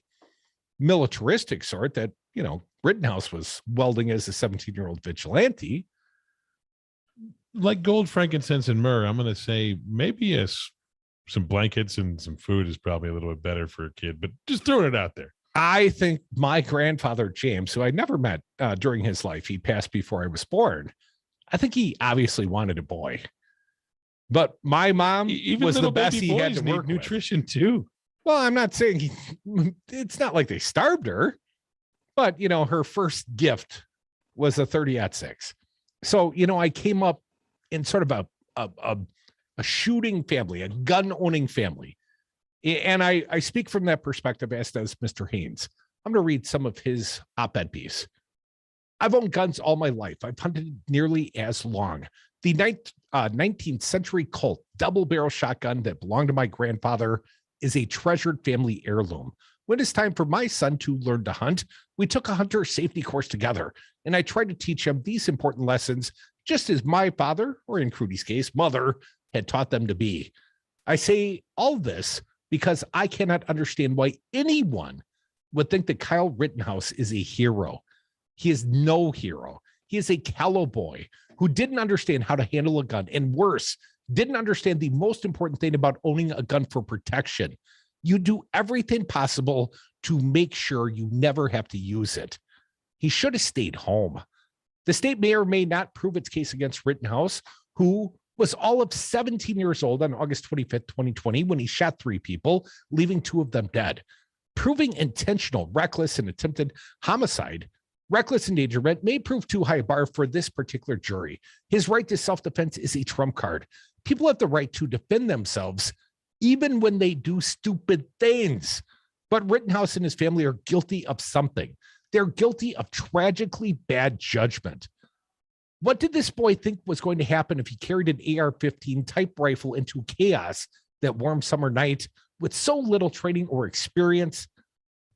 militaristic sort that, Rittenhouse was welding as a 17-year-old vigilante. Like gold, frankincense, and myrrh, I'm going to say maybe some blankets and some food is probably a little bit better for a kid, but just throwing it out there. I think my grandfather, James, who I never met during his life, he passed before I was born. I think he obviously wanted a boy. But my mom was the best he had to work nutrition with. Too. Well, I'm not saying it's not like they starved her, but, her first gift was a 30-06. So, I came up in sort of a shooting family, a gun-owning family. And I speak from that perspective, as does Mr. Haynes. I'm going to read some of his op-ed piece. I've owned guns all my life. I've hunted nearly as long. The 19th century Colt double-barrel shotgun that belonged to my grandfather is a treasured family heirloom. When it's time for my son to learn to hunt, we took a hunter safety course together, and I tried to teach him these important lessons, just as my father, or in Crudy's case, mother, had taught them to be. I say all this because I cannot understand why anyone would think that Kyle Rittenhouse is a hero. He is no hero. He is a callow boy who didn't understand how to handle a gun, and worse, didn't understand the most important thing about owning a gun for protection. You do everything possible to make sure you never have to use it. He should have stayed home. The state may or may not prove its case against Rittenhouse, who was all of 17 years old on August 25th, 2020, when he shot 3 people, leaving 2 of them dead. Proving intentional, reckless, and attempted homicide, reckless endangerment may prove too high a bar for this particular jury. His right to self-defense is a trump card. People have the right to defend themselves, even when they do stupid things. But Rittenhouse and his family are guilty of something. They're guilty of tragically bad judgment. What did this boy think was going to happen if he carried an AR-15 type rifle into chaos that warm summer night with so little training or experience?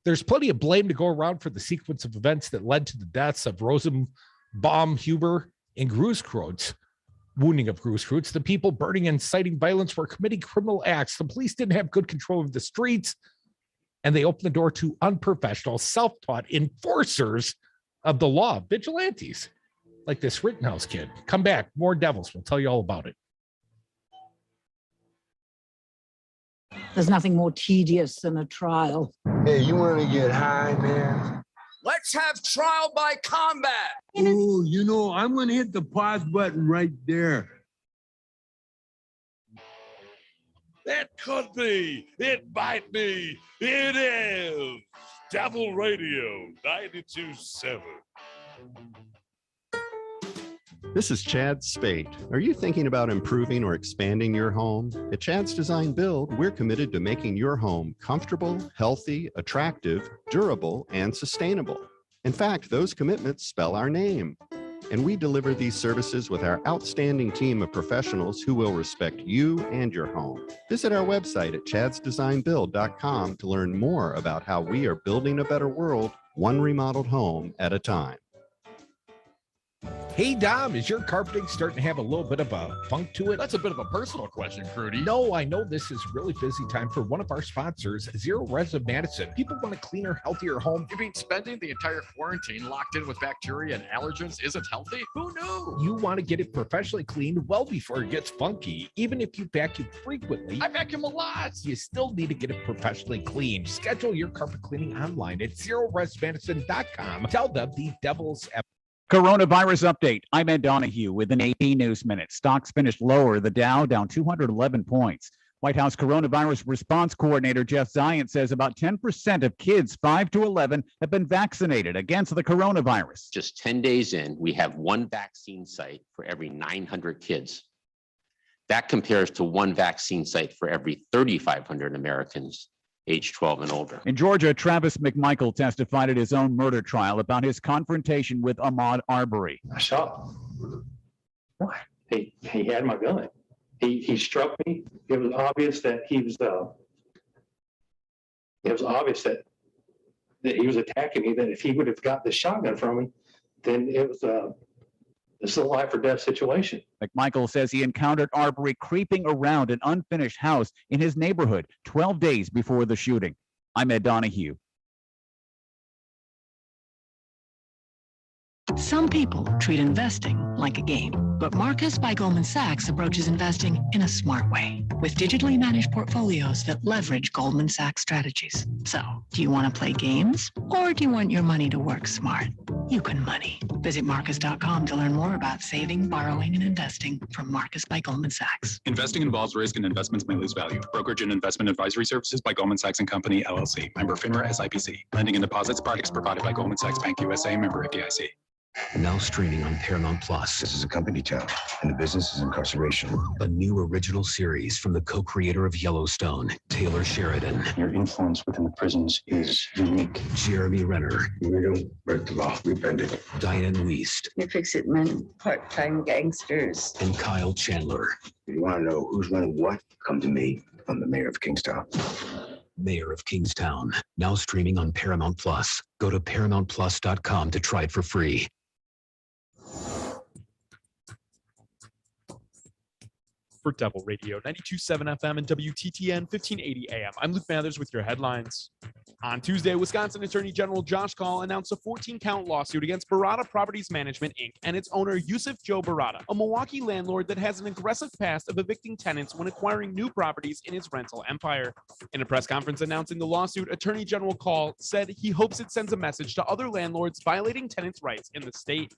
There's plenty of blame to go around for the sequence of events that led to the deaths of Rosenbaum, Huber, and Grosskreutz. Wounding of Grosskreutz, the people burning and inciting violence were committing criminal acts. The police didn't have good control of the streets, and they opened the door to unprofessional, self-taught enforcers of the law, vigilantes, like this Rittenhouse kid. Come back, more devils. We'll tell you all about it. There's nothing more tedious than a trial. Hey, you want to get high, man? Let's have trial by combat. Oh, I'm going to hit the pause button right there. It could be. It might be. It is. Devil Radio 92.7. This is Chad Spate. Are you thinking about improving or expanding your home? At Chad's Design Build, we're committed to making your home comfortable, healthy, attractive, durable, and sustainable. In fact, those commitments spell our name. And we deliver these services with our outstanding team of professionals who will respect you and your home. Visit our website at chadsdesignbuild.com to learn more about how we are building a better world, one remodeled home at a time. Hey, Dom, is your carpeting starting to have a little bit of a funk to it? That's a bit of a personal question, Crudy. No, I know this is really busy time for one of our sponsors, Zero Res of Madison. People want a cleaner, healthier home. You mean spending the entire quarantine locked in with bacteria and allergens isn't healthy? Who knew? You want to get it professionally cleaned well before it gets funky. Even if you vacuum frequently, I vacuum a lot. You still need to get it professionally cleaned. Schedule your carpet cleaning online at zeroresmadison.com. Tell them the devil's Coronavirus update. I'm Ed Donahue with an AP News Minute. Stocks finished lower. The Dow down 211 points. White House Coronavirus Response Coordinator Jeff Zients says about 10% of kids 5 to 11 have been vaccinated against the coronavirus. Just 10 days in, we have one vaccine site for every 900 kids. That compares to one vaccine site for every 3,500 Americans age 12 and older. In Georgia, Travis McMichael testified at his own murder trial about his confrontation with Ahmaud Arbery. I shot him. Why? He had my gun. He struck me. It was obvious that he was. It was obvious that he was attacking me. That if he would have got the shotgun from me, then it was this is a life or death situation. McMichael says he encountered Arbery creeping around an unfinished house in his neighborhood 12 days before the shooting. I'm Ed Donahue. Some people treat investing like a game, but Marcus by Goldman Sachs approaches investing in a smart way with digitally managed portfolios that leverage Goldman Sachs strategies. So, do you want to play games or do you want your money to work smart? You can money. Visit Marcus.com to learn more about saving, borrowing, and investing from Marcus by Goldman Sachs. Investing involves risk and investments may lose value. Brokerage and investment advisory services by Goldman Sachs & Company, LLC. Member FINRA SIPC. Lending and deposits products provided by Goldman Sachs Bank USA. Member FDIC. Now streaming on Paramount Plus. This is a company town, and the business is incarceration. A new original series from the co-creator of Yellowstone, Taylor Sheridan. Your influence within the prisons is unique. Jeremy Renner. We don't break the law, we bend it. Diane Wiest. You fix-it men, part-time gangsters. And Kyle Chandler. If you want to know who's running what, come to me. I'm the mayor of Kingstown. Mayor of Kingstown. Now streaming on Paramount Plus. Go to ParamountPlus.com to try it for free. For Devil Radio, 92.7 FM and WTTN 1580 AM. I'm Luke Mathers with your headlines. On Tuesday, Wisconsin Attorney General Josh Kaul announced a 14-count lawsuit against Barada Properties Management, Inc. and its owner, Yusuf Joe Barada, a Milwaukee landlord that has an aggressive past of evicting tenants when acquiring new properties in its rental empire. In a press conference announcing the lawsuit, Attorney General Kaul said he hopes it sends a message to other landlords violating tenants' rights in the state.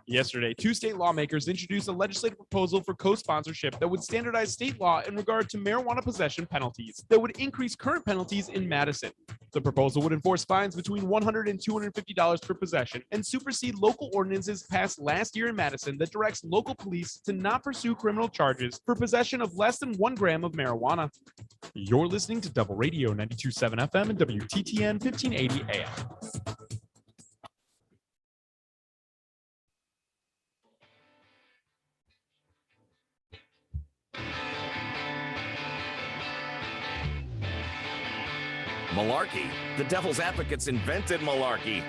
Yesterday, 2 state lawmakers introduced a legislative proposal for co-sponsorship that would standardize state law in regard to marijuana possession penalties that would increase current penalties in Madison. The proposal would enforce fines between $100 and $250 per possession and supersede local ordinances passed last year in Madison that directs local police to not pursue criminal charges for possession of less than 1 gram of marijuana. You're listening to Double Radio 92.7 FM and WTTN 1580 AM. Malarkey. The Devil's Advocates invented malarkey.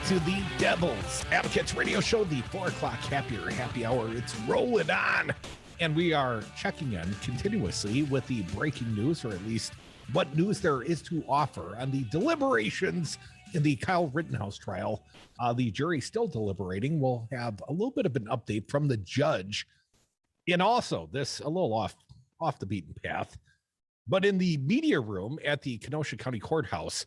To the Devil's Advocates Radio Show, the 4 o'clock happy hour. It's rolling on. And we are checking in continuously with the breaking news, or at least what news there is to offer on the deliberations in the Kyle Rittenhouse trial. The jury still deliberating. We'll have a little bit of an update from the judge. And also, this a little off the beaten path, but in the media room at the Kenosha County Courthouse,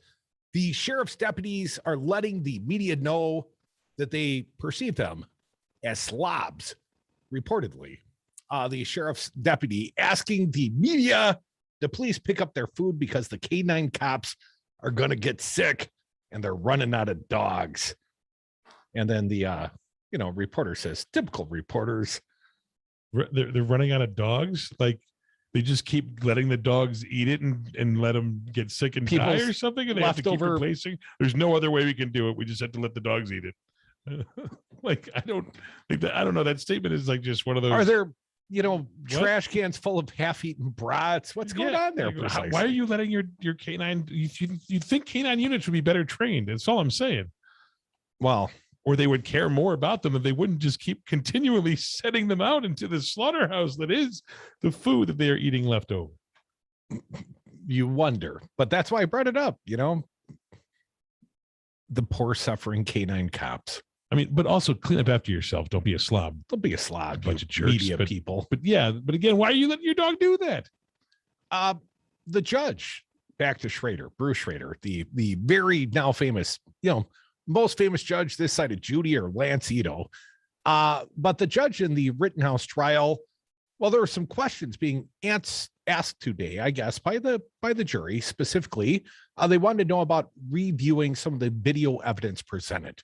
the sheriff's deputies are letting the media know that they perceive them as slobs, reportedly. The sheriff's deputy asking the media to please pick up their food because the K-9 cops are going to get sick and they're running out of dogs. And then the, reporter says, typical reporters. They're running out of dogs. Like they just keep letting the dogs eat it and let them get sick and die or something. And they have to keep replacing. There's no other way we can do it. We just have to let the dogs eat it. Like I don't know. That statement is like just one of those. Are there, trash cans full of half-eaten brats? What's going on there? Like, why are you letting your K-9? You'd think K-9 units would be better trained. That's all I'm saying. Well. Or they would care more about them and they wouldn't just keep continually setting them out into the slaughterhouse that is the food that they are eating left over. You wonder, but that's why I brought it up, the poor suffering K-9 cops. I mean, but also clean up after yourself. Don't be a slob. Don't be a slob. A bunch of jerks. Media people. But again, why are you letting your dog do that? The judge, back to Schrader, Bruce Schrader, the very now famous, most famous judge this side of Judy or Lance Ito. But the judge in the Rittenhouse trial, well, there were some questions being asked today, I guess, by the jury specifically. They wanted to know about reviewing some of the video evidence presented.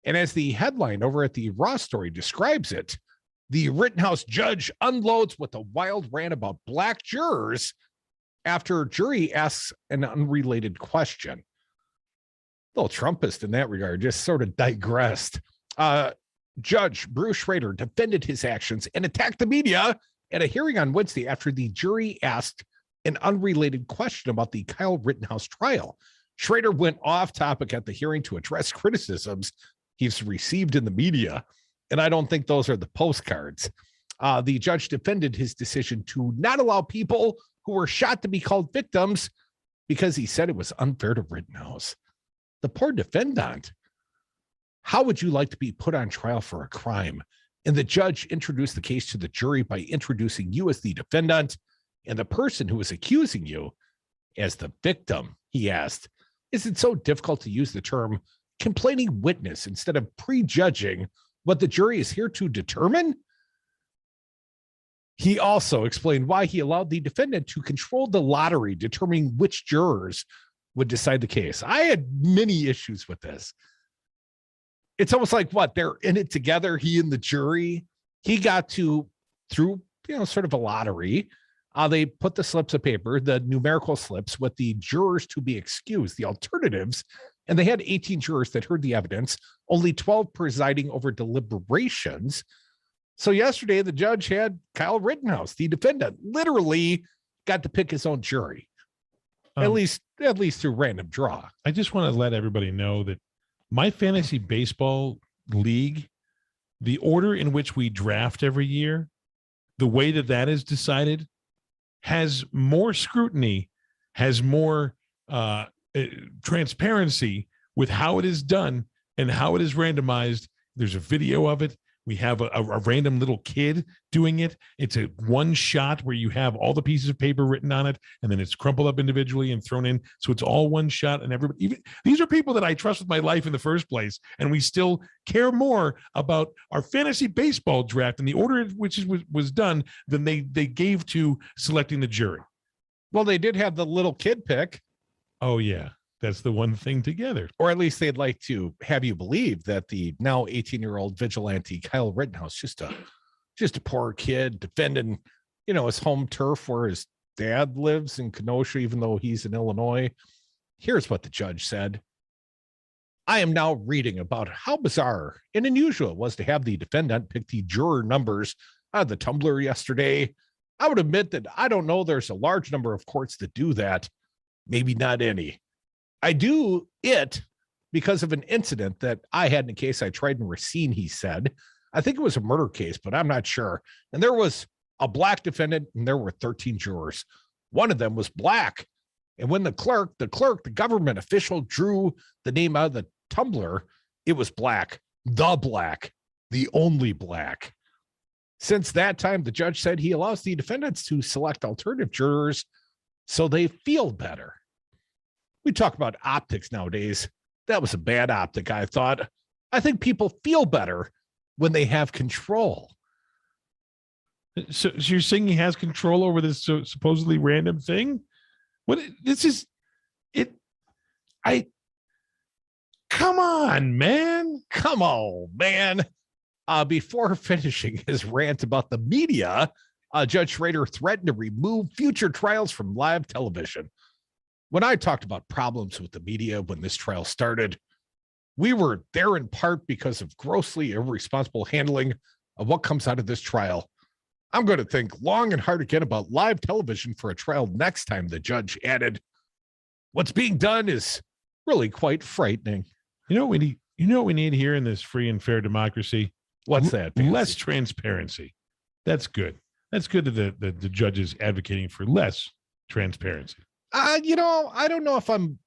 And as the headline over at the Raw Story describes it, The Rittenhouse judge unloads with a wild rant about black jurors after jury asks an unrelated question. A little Trumpist in that regard, just sort of digressed. Judge Bruce Schrader defended his actions and attacked the media at a hearing on Wednesday after the jury asked an unrelated question about the Kyle Rittenhouse trial. Schrader went off topic at the hearing to address criticisms he's received in the media, and I don't think those are the postcards. The judge defended his decision to not allow people who were shot to be called victims because he said it was unfair to Rittenhouse. The poor defendant. How would you like to be put on trial for a crime? And the judge introduced the case to the jury by introducing you as the defendant and the person who was accusing you as the victim. He asked, is it so difficult to use the term complaining witness instead of prejudging what the jury is here to determine? He also explained why he allowed the defendant to control the lottery, determining which jurors would decide the case. I had many issues with this. It's almost like what they're in it together. He and the jury, he got to through, sort of a lottery. They put the slips of paper, the numerical slips with the jurors to be excused, the alternatives. And they had 18 jurors that heard the evidence, only 12 presiding over deliberations. So yesterday, the judge had Kyle Rittenhouse, the defendant, literally got to pick his own jury, at least through random draw. I just want to let everybody know that my fantasy baseball league, the order in which we draft every year, the way that is decided, has more scrutiny, has more transparency with how it is done and how it is randomized. There's a video of it. We have a random little kid doing it. It's a one shot where you have all the pieces of paper written on it, and then it's crumpled up individually and thrown in. So it's all one shot. And everybody, even these are people that I trust with my life in the first place, and we still care more about our fantasy baseball draft and the order in which it was done than they gave to selecting the jury. Well, they did have the little kid pick. Oh yeah. That's the one thing together. Or at least they'd like to have you believe that the now 18-year-old vigilante Kyle Rittenhouse, just a poor kid defending, his home turf where his dad lives in Kenosha, even though he's in Illinois. Here's what the judge said. I am now reading about how bizarre and unusual it was to have the defendant pick the juror numbers out of the tumbler yesterday. I would admit that I don't know there's a large number of courts that do that. Maybe not any. I do it because of an incident that I had in a case I tried in Racine, he said. I think it was a murder case, but I'm not sure. And there was a black defendant, and there were 13 jurors. One of them was black. And when the government official drew the name out of the tumbler, it was black, the only black. Since that time, the judge said he allows the defendants to select alternative jurors so they feel better. We talk about optics nowadays. That was a bad optic, I thought. I think people feel better when they have control. So you're saying he has control over this supposedly random thing? What? This is it. Come on, man. Come on, man. Before finishing his rant about the media, Judge Schrader threatened to remove future trials from live television. When I talked about problems with the media when this trial started, we were there in part because of grossly irresponsible handling of what comes out of this trial. I'm going to think long and hard again about live television for a trial next time, the judge added. What's being done is really quite frightening. You know what we need here in this free and fair democracy? What's that? Fancy? Less transparency. That's good. That's good that the judges advocating for less transparency. I don't know if I'm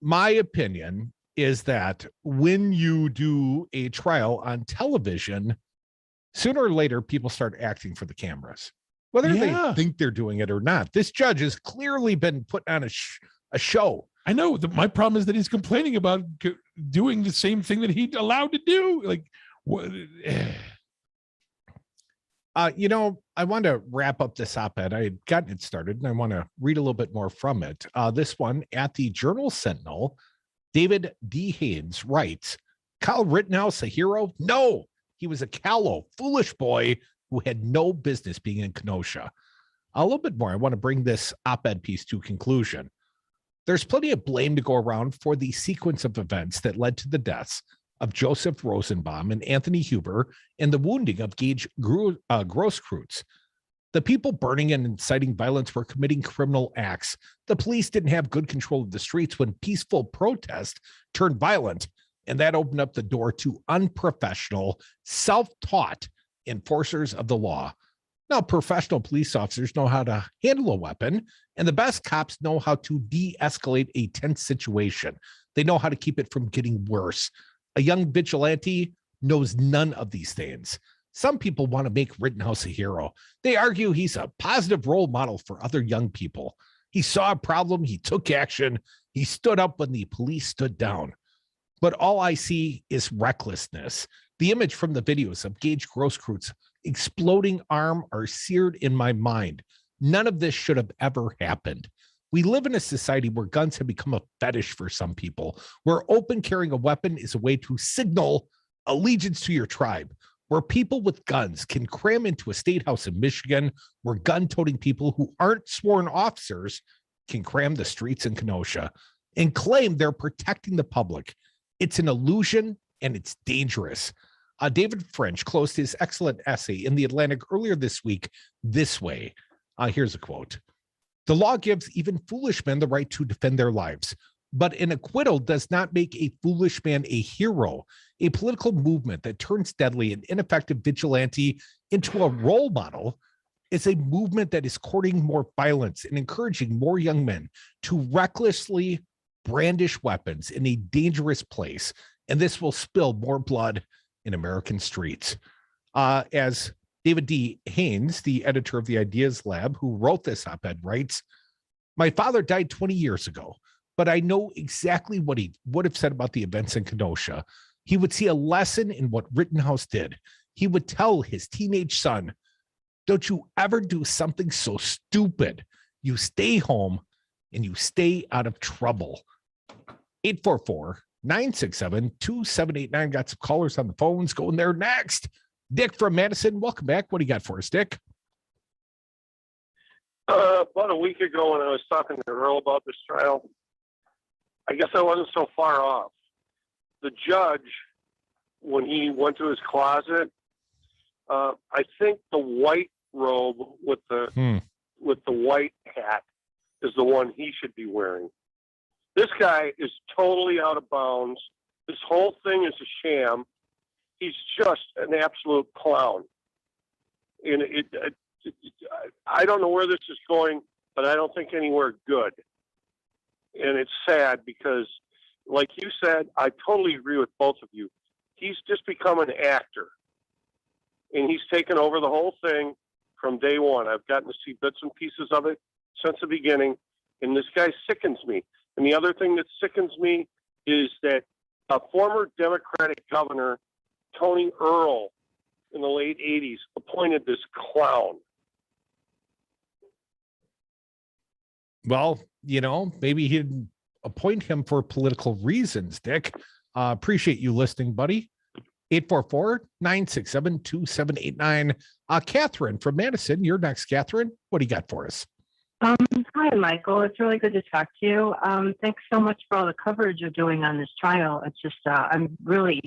my opinion is that when you do a trial on television, sooner or later, people start acting for the cameras, whether they think they're doing it or not. This judge has clearly been putting on a show. I know. My problem is that he's complaining about doing the same thing that he allowed to do. Like, what? I want to wrap up this op-ed. I had gotten it started, and I want to read a little bit more from it. This one at the Journal Sentinel, David D. Haynes writes, Kyle Rittenhouse a hero? No, he was a callow, foolish boy who had no business being in Kenosha. A little bit more. I want to bring this op-ed piece to conclusion. There's plenty of blame to go around for the sequence of events that led to the deaths of Joseph Rosenbaum and Anthony Huber and the wounding of Gage Grosskreutz. The people burning and inciting violence were committing criminal acts. The police didn't have good control of the streets when peaceful protest turned violent, and that opened up the door to unprofessional, self-taught enforcers of the law. Now, professional police officers know how to handle a weapon, and the best cops know how to de-escalate a tense situation. They know how to keep it from getting worse. A young vigilante knows none of these things. Some people want to make Rittenhouse a hero. They argue he's a positive role model for other young people. He saw a problem, he took action, he stood up when the police stood down. But all I see is recklessness. The image from the videos of Gage Grosskreutz exploding arm are seared in my mind. None of this should have ever happened. We live in a society where guns have become a fetish for some people, where open carrying a weapon is a way to signal allegiance to your tribe, where people with guns can cram into a state house in Michigan, where gun-toting people who aren't sworn officers can cram the streets in Kenosha and claim they're protecting the public. It's an illusion and it's dangerous. David French closed his excellent essay in The Atlantic earlier this week this way. Here's a quote. The law gives even foolish men the right to defend their lives, but an acquittal does not make a foolish man a hero. A political movement that turns deadly and ineffective vigilante into a role model is a movement that is courting more violence and encouraging more young men to recklessly brandish weapons in a dangerous place. And this will spill more blood in American streets. As David D. Haynes, the editor of the Ideas Lab, who wrote this op-ed, writes, my father died 20 years ago, but I know exactly what he would have said about the events in Kenosha. He would see a lesson in what Rittenhouse did. He would tell his teenage son, don't you ever do something so stupid. You stay home and you stay out of trouble. 844-967-2789. Got some callers on the phones going there next. Dick from Madison, welcome back. What do you got for us, Dick? About a week ago when I was talking to Earl about this trial, I guess I wasn't so far off. The judge, when he went to his closet, I think the white robe with the white hat is the one he should be wearing. This guy is totally out of bounds. This whole thing is a sham. He's just an absolute clown. And I don't know where this is going, but I don't think anywhere good. And it's sad because, like you said, I totally agree with both of you. He's just become an actor. And he's taken over the whole thing from day one. I've gotten to see bits and pieces of it since the beginning. And this guy sickens me. And the other thing that sickens me is that a former Democratic governor, Tony Earl, in the late 80s, appointed this clown. Well, you know, maybe he didn't appoint him for political reasons, Dick. Appreciate you listening, buddy. 844-967-2789. Catherine from Madison, you're next, Catherine. What do you got for us? Hi, Michael. It's really good to talk to you. Thanks so much for all the coverage you're doing on this trial. It's just, I'm really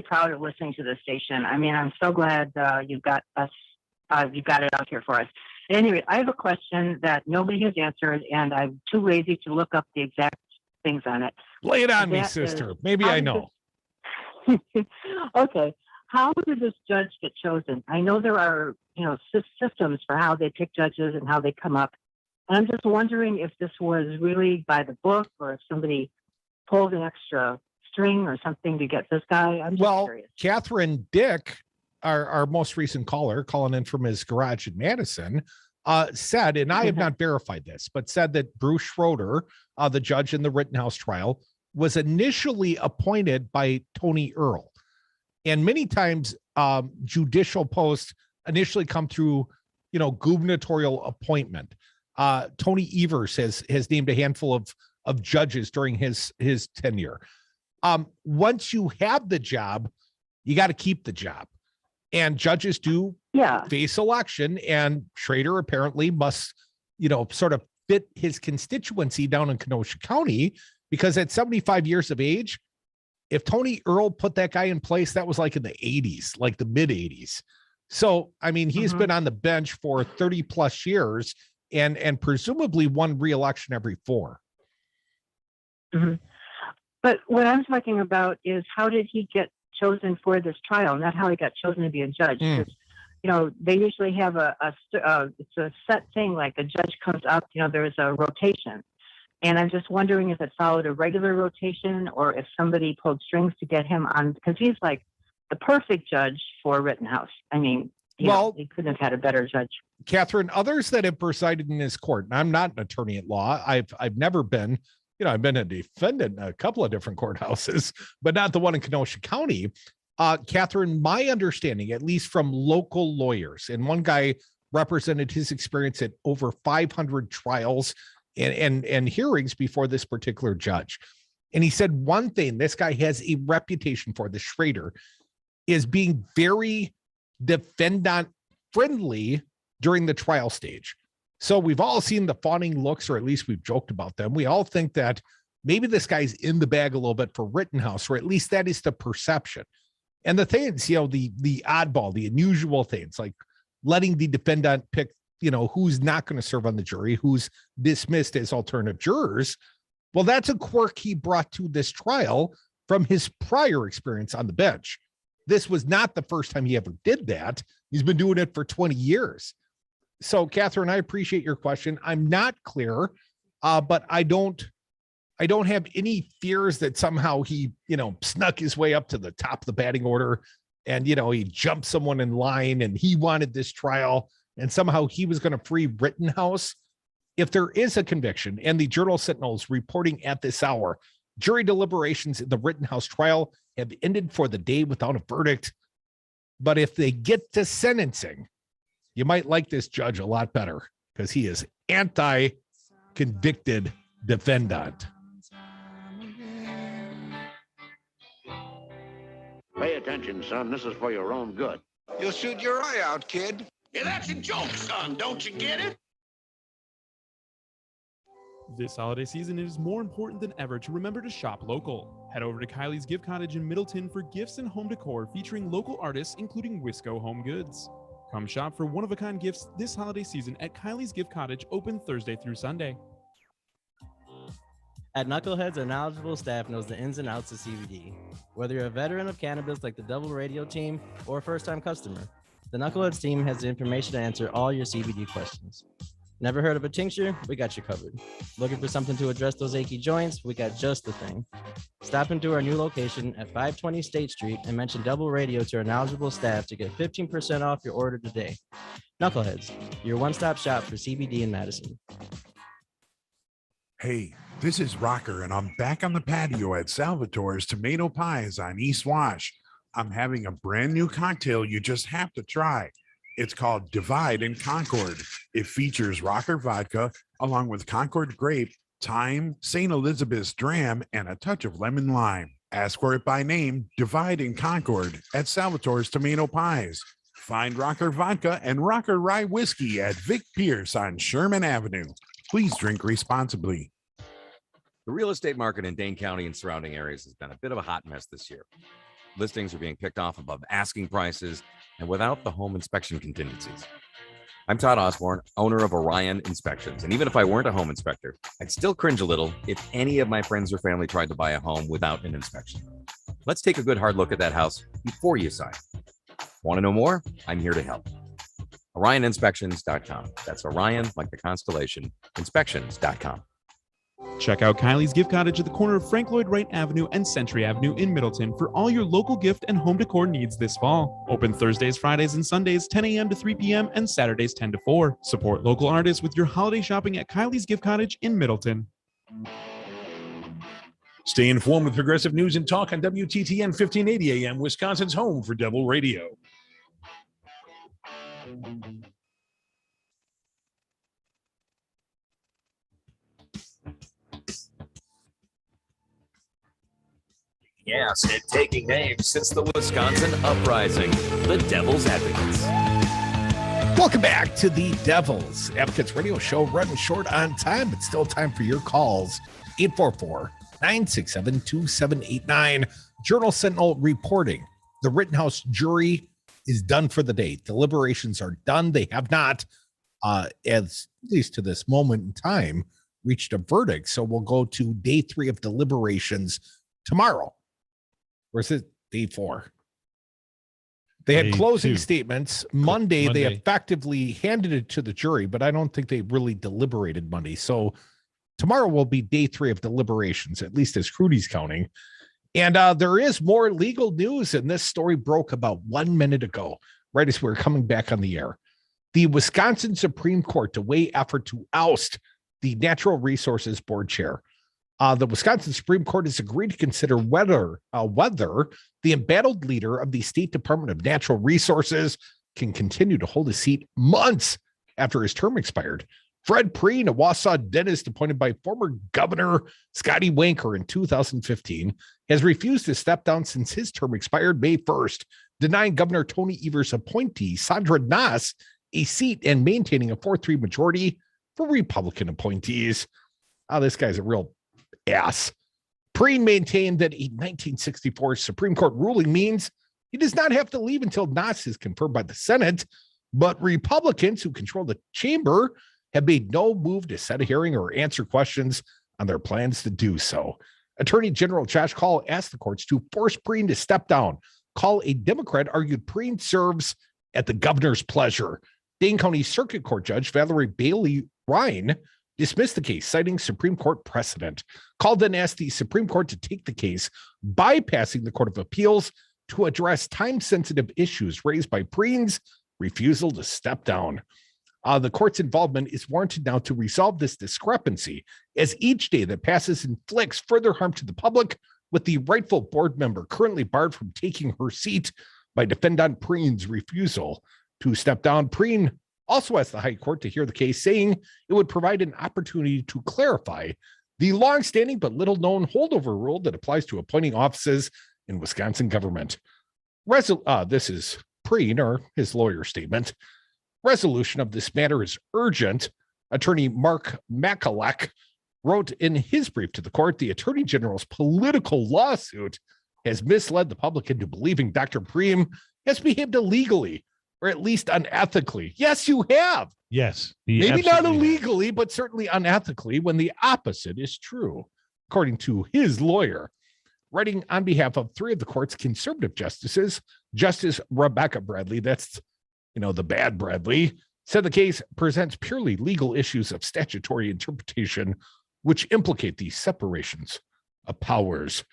proud of listening to this station. I mean, I'm so glad you've got it out here for us. At any rate, I have a question that nobody has answered, and I'm too lazy to look up the exact things on it. Lay it on me, sister. Maybe I know. Okay. How did this judge get chosen? I know there are, systems for how they pick judges and how they come up. And I'm just wondering if this was really by the book or if somebody pulled an extra string or something to get this guy. I'm just curious. Catherine, Dick, our most recent caller, calling in from his garage in Madison, said, and I have not verified this, but said that Bruce Schroeder, the judge in the Rittenhouse trial, was initially appointed by Tony Earl. And many times judicial posts initially come through, gubernatorial appointment. Tony Evers has named a handful of judges during his tenure. Once you have the job, you got to keep the job. And judges do face election, and Schrader apparently must, sort of fit his constituency down in Kenosha County, because at 75 years of age, if Tony Earl put that guy in place, that was like in the 80s, like the mid 80s. So, I mean, he's been on the bench for 30 plus years and presumably won re-election every 4. But what I'm talking about is, how did he get chosen for this trial, not how he got chosen to be a judge. Because, they usually have it's a set thing, like a judge comes up, there's a rotation. And I'm just wondering if it followed a regular rotation or if somebody pulled strings to get him on, because he's like the perfect judge for Rittenhouse. I mean, he couldn't have had a better judge. Catherine, others that have presided in his court, and I'm not an attorney at law. I've never been, I've been a defendant in a couple of different courthouses, but not the one in Kenosha County. Catherine, my understanding, at least from local lawyers, and one guy represented his experience at over 500 trials and hearings before this particular judge. And he said one thing this guy has a reputation for, the Schrader, is being very defendant friendly during the trial stage. So we've all seen the fawning looks, or at least we've joked about them. We all think that maybe this guy's in the bag a little bit for Rittenhouse, or at least that is the perception. And the things, the oddball, the unusual things, like letting the defendant pick, who's not going to serve on the jury, who's dismissed as alternative jurors. Well, that's a quirk he brought to this trial from his prior experience on the bench. This was not the first time he ever did that. He's been doing it for 20 years. So, Catherine, I appreciate your question. I'm not clear, but I don't have any fears that somehow he, snuck his way up to the top of the batting order and, he jumped someone in line and he wanted this trial and somehow he was going to free Rittenhouse. If there is a conviction, and the Journal Sentinel is reporting at this hour, jury deliberations in the Rittenhouse trial have ended for the day without a verdict. But if they get to sentencing, you might like this judge a lot better, because he is anti-convicted defendant. Pay attention, son. This is for your own good. You'll shoot your eye out, kid. Yeah, that's a joke, son. Don't you get it? This holiday season, it is more important than ever to remember to shop local. Head over to Kylie's Gift Cottage in Middleton for gifts and home decor featuring local artists, including Wisco Home Goods. Come shop for one-of-a-kind gifts this holiday season at Kylie's Gift Cottage, open Thursday through Sunday. At Knuckleheads, our knowledgeable staff knows the ins and outs of CBD. Whether you're a veteran of cannabis like the Double Radio team or a first-time customer, the Knuckleheads team has the information to answer all your CBD questions. Never heard of a tincture? We got you covered. Looking for something to address those achy joints? We got just the thing. Stop into our new location at 520 State Street and mention Double Radio to our knowledgeable staff to get 15% off your order today. Knuckleheads, your one-stop shop for CBD in Madison. Hey, this is Rocker, and I'm back on the patio at Salvatore's Tomato Pies on East Wash. I'm having a brand new cocktail you just have to try. It's called Divide and Concord. It features Rocker vodka along with Concord grape, thyme, St. Elizabeth's dram, and a touch of lemon lime. Ask for it by name, Divide and Concord, at Salvatore's Tomato Pies. Find Rocker vodka and Rocker rye whiskey at Vic Pierce on Sherman Avenue. Please drink responsibly. The real estate market in Dane County and surrounding areas has been a bit of a hot mess this year. Listings are being picked off above asking prices and without the home inspection contingencies. I'm Todd Osborne, owner of Orion Inspections, and even if I weren't a home inspector, I'd still cringe a little if any of my friends or family tried to buy a home without an inspection. Let's take a good hard look at that house before you sign. Want to know more? I'm here to help. OrionInspections.com. That's Orion, like the constellation, inspections.com. Check out Kylie's Gift Cottage at the corner of Frank Lloyd Wright Avenue and Century Avenue in Middleton for all your local gift and home decor needs this fall. Open Thursdays, Fridays, and Sundays 10 a.m. to 3 p.m. and Saturdays 10 to 4. Support local artists with your holiday shopping at Kylie's Gift Cottage in Middleton. Stay informed with progressive news and talk on WTTN 1580 AM, Wisconsin's home for Double Radio. gas and taking names Since the Wisconsin uprising, the Devil's Advocates. Welcome back to the Devil's Advocates radio show, running short on time, but still time for your calls. 844-967-2789. Journal Sentinel reporting the Rittenhouse jury is done for the day. Deliberations are done. They have not, at least to this moment in time, reached a verdict. So we'll go to day 3 of deliberations tomorrow. Or is it day 4? They had Day closing 2. statements. Monday, they Monday. effectively handed it to the jury, but I don't think they really deliberated Monday. So tomorrow will be day 3 of deliberations, at least as Crudy's counting. And there is more legal news, and this story broke about 1 minute ago, right as we were coming back on the air. The Wisconsin Supreme Court to weigh effort to oust the Natural Resources Board chair. The Wisconsin Supreme Court has agreed to consider whether the embattled leader of the State Department of Natural Resources can continue to hold his seat months after his term expired. Fred Preen, a Wausau dentist appointed by former Governor Scotty Wanker in 2015, has refused to step down since his term expired May 1st, denying Governor Tony Evers' appointee, Sandra Nass, a seat and maintaining a 4-3 majority for Republican appointees. This guy's a real ass. Preen maintained that a 1964 Supreme Court ruling means he does not have to leave until Nass is confirmed by the Senate, but Republicans who control the chamber have made no move to set a hearing or answer questions on their plans to do so. Attorney General Josh Call asked the courts to force Preen to step down. Call, a Democrat, argued Preen serves at the governor's pleasure. Dane County Circuit Court Judge Valerie Bailey Ryan dismissed the case, citing Supreme Court precedent. Call then asked the Supreme Court to take the case, bypassing the Court of Appeals to address time-sensitive issues raised by Preen's refusal to step down. The court's involvement is warranted now to resolve this discrepancy, as each day that passes inflicts further harm to the public, with the rightful board member currently barred from taking her seat by defendant Preen's refusal to step down. Preen also asked the High Court to hear the case, saying it would provide an opportunity to clarify the long-standing but little-known holdover rule that applies to appointing offices in Wisconsin government. This is Preen, or his lawyer statement. Resolution of this matter is urgent. Attorney Mark Makalek wrote in his brief to the court, the Attorney General's political lawsuit has misled the public into believing Dr. Preen has behaved illegally, or at least unethically. Yes, you have. Yes. Maybe not illegally, but certainly unethically, when the opposite is true, according to his lawyer. Writing on behalf of 3 of the court's conservative justices, Justice Rebecca Bradley, that's, the bad Bradley, said the case presents purely legal issues of statutory interpretation, which implicate the separations of powers.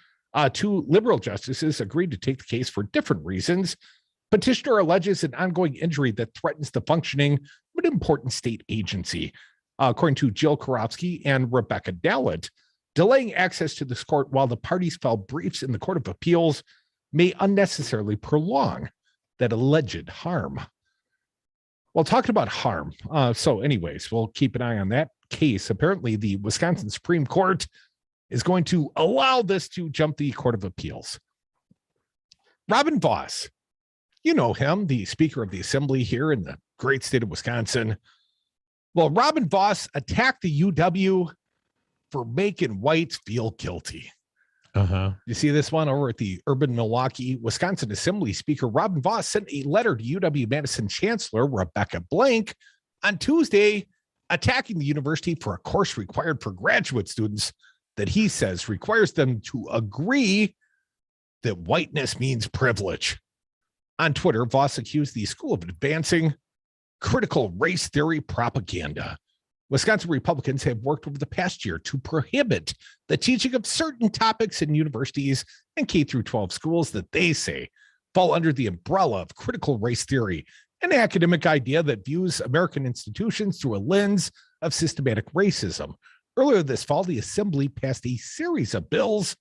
2 liberal justices agreed to take the case for different reasons. Petitioner alleges an ongoing injury that threatens the functioning of an important state agency. According to Jill Karofsky and Rebecca Dallett, delaying access to this court while the parties file briefs in the Court of Appeals may unnecessarily prolong that alleged harm. Well, talking about harm. So anyways, we'll keep an eye on that case. Apparently, the Wisconsin Supreme Court is going to allow this to jump the Court of Appeals. Robin Vos, you know him, the Speaker of the Assembly here in the great state of Wisconsin. Well, Robin Vos attacked the UW for making whites feel guilty. You see this one over at the Urban Milwaukee, Wisconsin Assembly Speaker Robin Vos sent a letter to UW-Madison Chancellor Rebecca Blank on Tuesday, attacking the university for a course required for graduate students that he says requires them to agree that whiteness means privilege. On Twitter, Vos accused the school of advancing critical race theory propaganda. Wisconsin Republicans have worked over the past year to prohibit the teaching of certain topics in universities and K-12 schools that they say fall under the umbrella of critical race theory, an academic idea that views American institutions through a lens of systematic racism. Earlier this fall, the Assembly passed a series of bills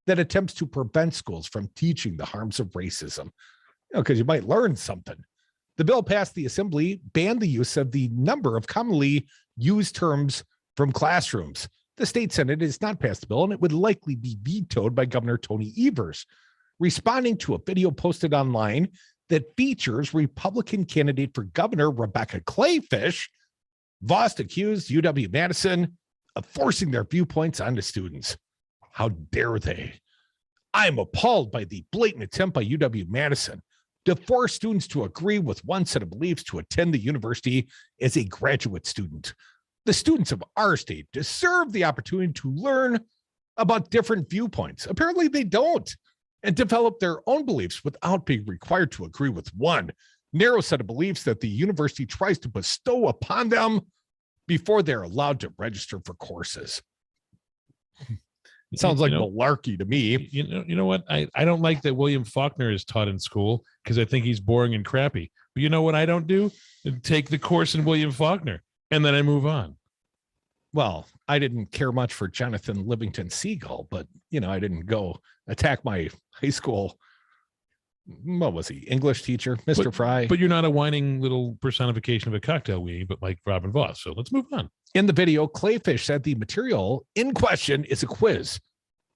that attempts to prevent schools from teaching the harms of racism. Because you might learn something. The bill passed the Assembly, banned the use of the number of commonly used terms from classrooms. The state Senate has not passed the bill, and it would likely be vetoed by Governor Tony Evers. Responding to a video posted online that features Republican candidate for governor Rebecca Clayfish, Voss accused UW-Madison of forcing their viewpoints onto students. How dare they? I am appalled by the blatant attempt by UW-Madison to force students to agree with one set of beliefs to attend the university as a graduate student. The students of our state deserve the opportunity to learn about different viewpoints. Apparently they don't, and develop their own beliefs without being required to agree with one narrow set of beliefs that the university tries to bestow upon them before they're allowed to register for courses. It sounds like malarkey to me. You know what? I don't like that William Faulkner is taught in school because I think he's boring and crappy. But you know what I don't do? Take the course in William Faulkner, and then I move on. Well, I didn't care much for Jonathan Livingston Seagull, but, I didn't go attack my high school, what was he, English teacher, Mr. Fry. But you're not a whining little personification of a cocktail weenie, but like Robin Voss. So let's move on. In the video, Clayfish said the material in question is a quiz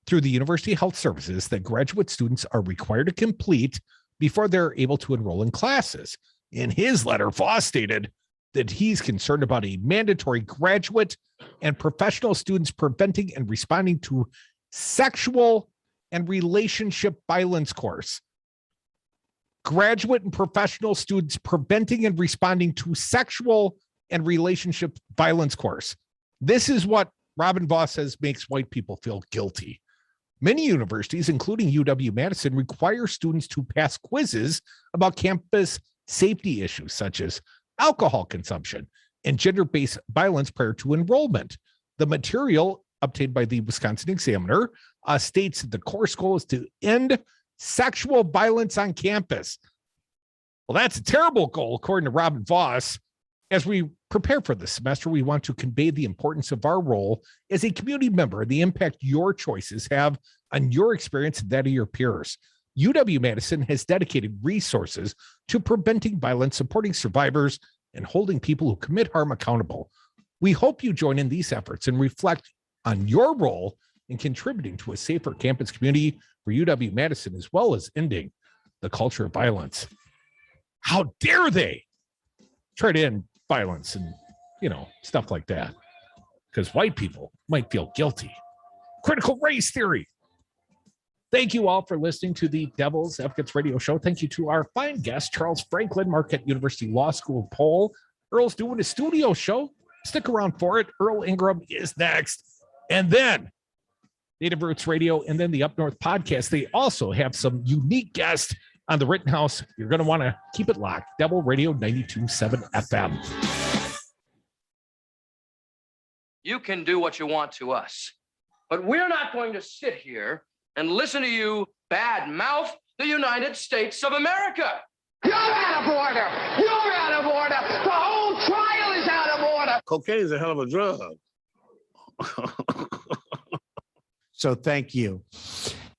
through the University Health Services that graduate students are required to complete before they're able to enroll in classes. In his letter, Voss stated that he's concerned about a mandatory graduate and professional students preventing and responding to sexual and relationship violence course. Graduate and professional students preventing and responding to sexual and relationship violence course. This is what Robin Voss says makes white people feel guilty. Many universities, including UW-Madison, require students to pass quizzes about campus safety issues such as alcohol consumption and gender-based violence prior to enrollment. The material obtained by the Wisconsin Examiner states that the course goal is to end sexual violence on campus. Well, that's a terrible goal, according to Robin Voss. As we prepare for this semester, we want to convey the importance of our role as a community member and the impact your choices have on your experience and that of your peers. UW-Madison has dedicated resources to preventing violence, supporting survivors, and holding people who commit harm accountable. We hope you join in these efforts and reflect on your role in contributing to a safer campus community for UW-Madison, as well as ending the culture of violence. How dare they try to end violence and, stuff like that? Because white people might feel guilty. Critical race theory. Thank you all for listening to the Devil's Advocates Radio Show. Thank you to our fine guest, Charles Franklin, Marquette University Law School poll. Earl's doing a studio show. Stick around for it. Earl Ingram is next. And then Native Roots Radio and then the Up North podcast. They also have some unique guests on the Rittenhouse. You're going to want to keep it locked. Devil Radio 92.7 FM. You can do what you want to us, but we're not going to sit here and listen to you bad-mouth the United States of America. You're out of order. You're out of order. The whole trial is out of order. Cocaine is a hell of a drug. So thank you.